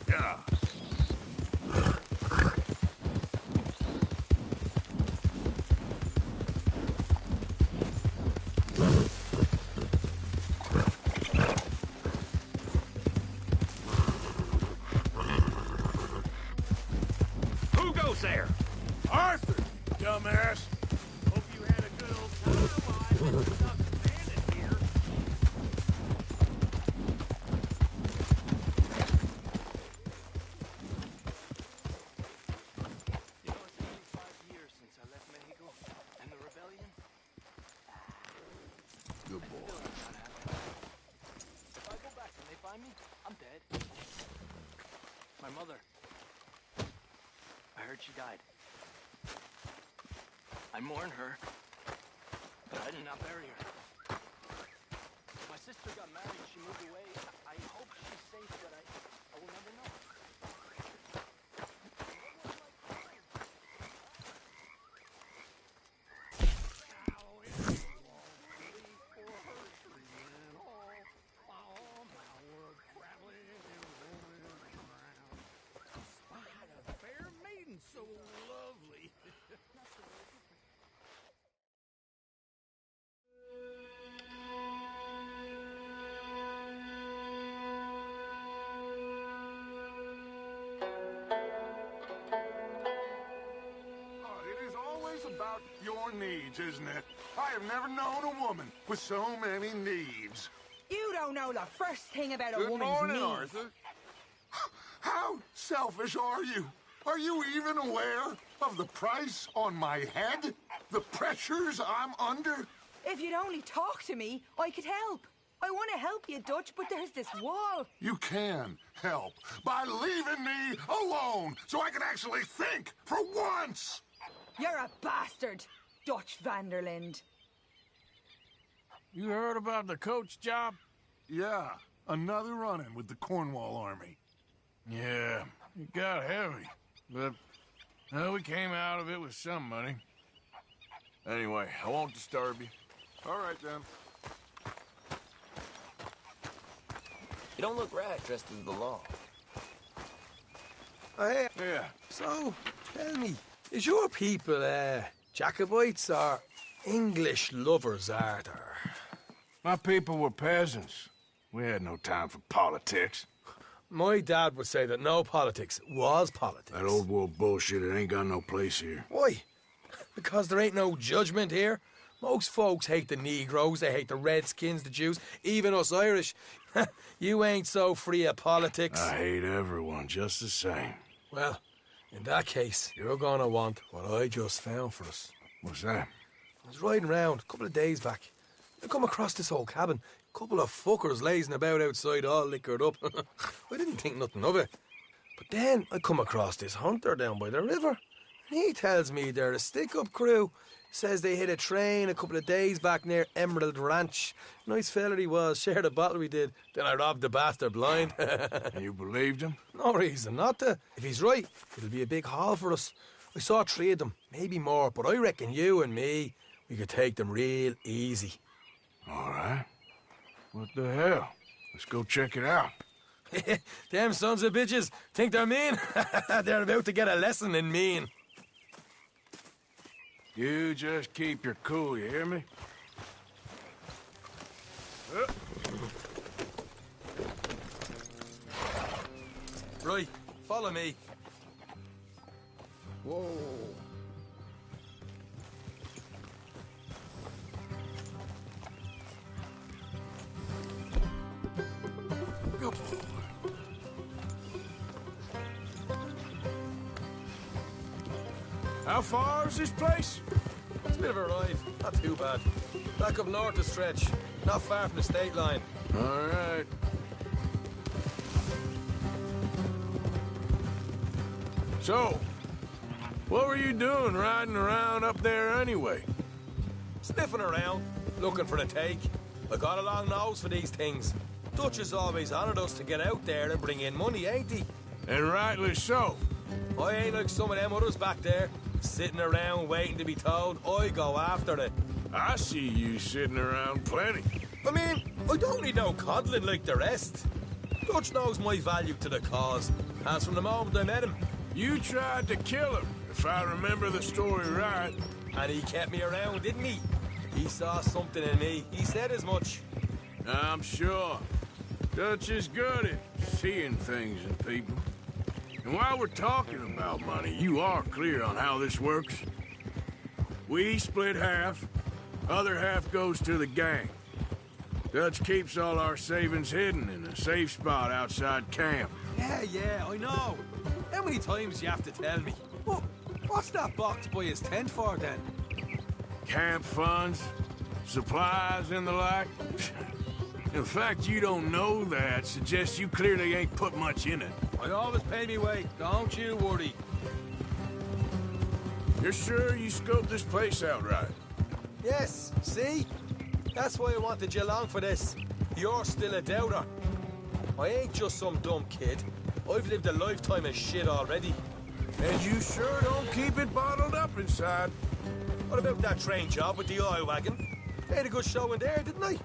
U: Yeah.
V: Who goes there?
U: Arthur, dumbass.
V: Hope you had a good old time while I had stuck standing here.
Q: You know, it's 85 years since I left Mexico and the rebellion.
U: Good boy.
Q: If I go back and they find me, I'm dead. My mother. I heard she died. I mourn her, but I did not bury her. My sister got married, she moved away. I hope she's safe, but I will never know.
V: Fair maiden, so lovely.
U: It is always about your needs, isn't it? I have never known a woman with so many needs.
G: You don't know the first thing about a
U: Good
G: woman's
U: morning,
G: needs.
U: Arthur. How selfish are you? Are you even aware of the price on my head? The pressures I'm under?
G: If you'd only talk to me, I could help. I want to help you, Dutch, but there's this wall.
U: You can help by leaving me alone so I can actually think for once.
G: You're a bastard, Dutch Vanderlind.
B: You heard about the coach job?
U: Yeah, another run-in with the Cornwall Army.
B: Yeah, it got heavy, but well, we came out of it with some money. Anyway, I won't disturb you.
U: All right, then.
D: You don't look right dressed as the law.
J: Oh, hey.
U: Yeah.
J: So, tell me, is your people, Jacobites or English lovers, Arthur?
B: My people were peasants. We had no time for politics.
J: My dad would say that no politics was politics.
B: That old world bullshit, it ain't got no place here.
J: Why? Because there ain't no judgment here. Most folks hate the Negroes, they hate the Redskins, the Jews, even us Irish. You ain't so free of politics.
B: I hate everyone just the same.
J: Well, in that case, you're gonna want what I just found for us.
B: What's that?
J: I was riding round a couple of days back. I come across this old cabin. A couple of fuckers lazing about outside all liquored up. I didn't think nothing of it. But then I come across this hunter down by the river. He tells me they're a stick-up crew. Says they hit a train a couple of days back near Emerald Ranch. Nice fella he was, shared a bottle we did. Then I robbed the bastard blind.
B: And you believed him?
J: No reason not to. If he's right, it'll be a big haul for us. I saw 3 of them, maybe more, but I reckon you and me, we could take them real easy.
B: All right. What the hell? Let's go check it out.
J: Them sons of bitches think they're mean. They're about to get a lesson in mean.
B: You just keep your cool, you hear me?
J: Right, follow me.
U: Whoa.
B: How far is this place?
J: It's a bit of a ride. Not too bad. Back up north a stretch. Not far from the state line.
B: All right. So, what were you doing riding around up there anyway?
J: Sniffing around, looking for the take. I got a long nose for these things. Dutch has always honoured us to get out there and bring in money, ain't he?
B: And rightly so.
J: I ain't like some of them others back there, sitting around waiting to be told. I go after it.
B: I see you sitting around plenty.
J: I mean, I don't need no coddling like the rest. Dutch knows my value to the cause, as from the moment I met him.
B: You tried to kill him, if I remember the story right.
J: And he kept me around, didn't he? He saw something in me. He said as much.
B: I'm sure. Dutch is good at seeing things in people. And while we're talking about money, you are clear on how this works? We split half, other half goes to the gang. Dutch keeps all our savings hidden in a safe spot outside camp.
J: Yeah, I know. How many times you have to tell me? What's that box by his tent for, then?
B: Camp funds, supplies, and the like. In fact, you don't know that suggests you clearly ain't put much in it.
J: I always pay me way, don't you worry.
B: You're sure you scoped this place out right?
J: Yes, see? That's why I wanted you along for this. You're still a doubter. I ain't just some dumb kid. I've lived a lifetime of shit already.
B: And you sure don't keep it bottled up inside.
J: What about that train job with the oil wagon? Made a good show in there, didn't I?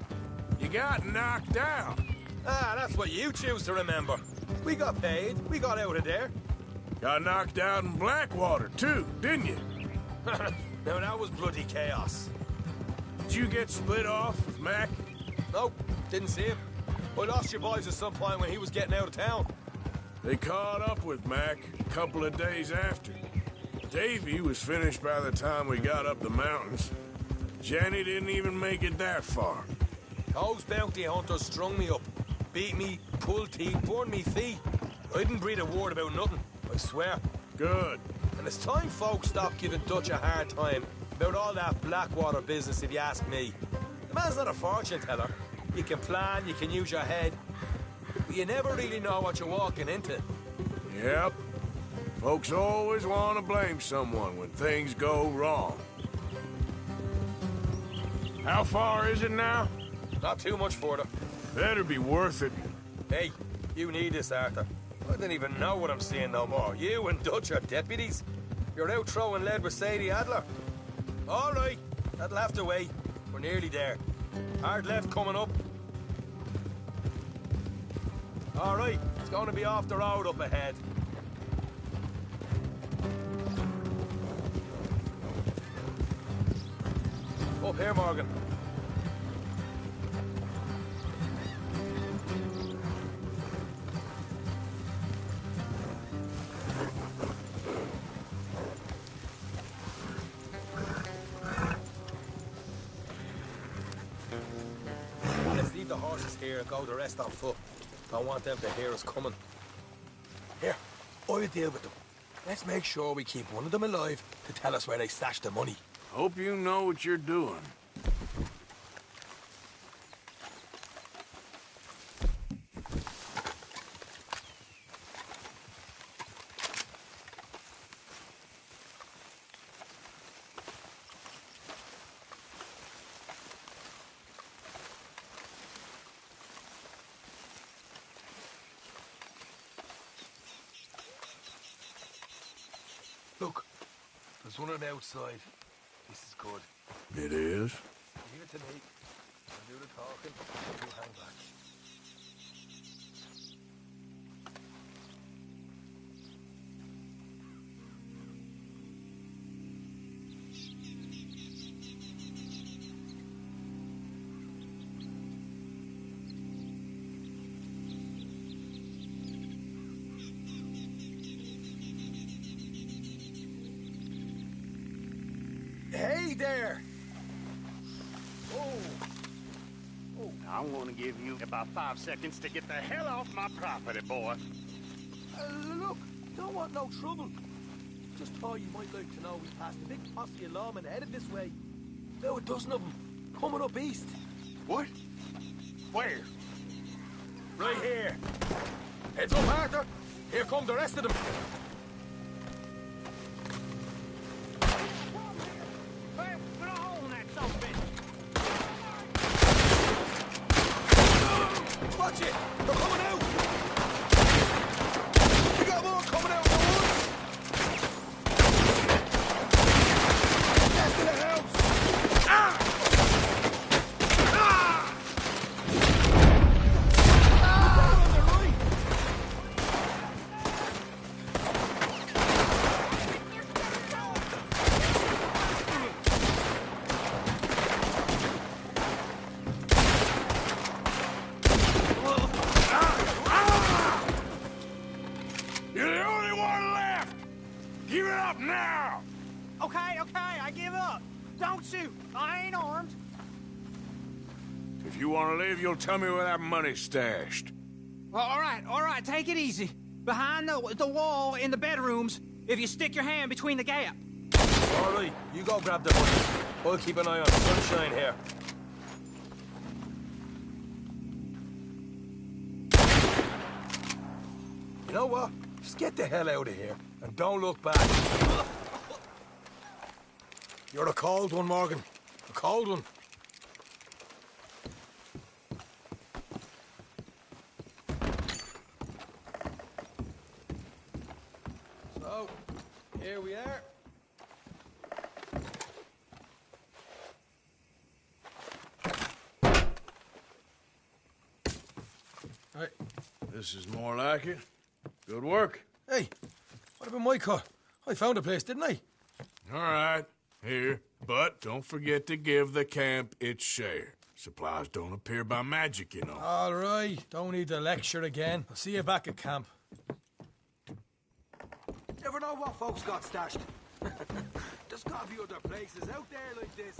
B: You got knocked out.
J: Ah, that's what you choose to remember. We got paid. We got out of there.
B: Got knocked out in Blackwater, too, didn't you?
J: Now, that was bloody chaos.
B: Did you get split off with Mac?
J: Nope, didn't see him. I lost your boys at some point when he was getting out of town.
B: They caught up with Mac a couple of days after. Davy was finished by the time we got up the mountains. Jenny didn't even make it that far.
J: Those bounty hunters strung me up. Beat me, pulled teeth, burned me feet. I didn't breathe a word about nothing, I swear.
B: Good.
J: And it's time folks stopped giving Dutch a hard time about all that Blackwater business, if you ask me. The man's not a fortune teller. You can plan, you can use your head. But you never really know what you're walking into.
B: Yep. Folks always want to blame someone when things go wrong. How far is it now?
J: Not too much further.
B: Better be worth it.
J: Hey, you need this, Arthur. I don't even know what I'm seeing no more. You and Dutch are deputies. You're out throwing lead with Sadie Adler. All right, that'll have to wait. We're nearly there. Hard left coming up. All right, it's going to be off the road up ahead. Up here, Morgan. Let's leave the horses here and go the rest on foot. Don't want them to hear us coming. Here, I'll deal with them. Let's make sure we keep one of them alive to tell us where they stashed the money.
B: Hope you know what you're doing.
J: Look, there's one on the outside. This is good.
B: It is?
J: Leave it to me. I'll do the talking. You hang back. Hey there!
C: I'm gonna give you about 5 seconds to get the hell off my property, boy.
J: Look, don't want no trouble. Just thought you might like to know we passed a big posse of lawmen headed this way. Now a dozen of them, coming up east.
U: What? Where?
J: Right here. Heads up, Arthur. Here come the rest of them.
V: Hey, put a hole in that son of a bitch.
J: Watch it! They're coming out! We got more coming out of the woods! Left of the house! Ah! Ah! Ah! On the right!
B: You're the only one left! Give it up now!
V: Okay, I give up. Don't shoot. I ain't armed.
B: If you want to live, you'll tell me where that money's stashed.
V: Well, all right, take it easy. Behind the wall in the bedrooms, if you stick your hand between the gap.
J: All right, you go grab the money. I'll keep an eye on Sunshine here. You know what? Just get the hell out of here and don't look back. You're a cold one, Morgan. A cold one. So, here we are.
B: Right. This is more like it. Good work.
J: Hey, what about my car? I found a place, didn't I?
B: All right. Here. But don't forget to give the camp its share. Supplies don't appear by magic, you know.
J: All right. Don't need to lecture again. I'll see you back at camp.
C: Never know what folks got stashed. There's gotta be other places out there like this.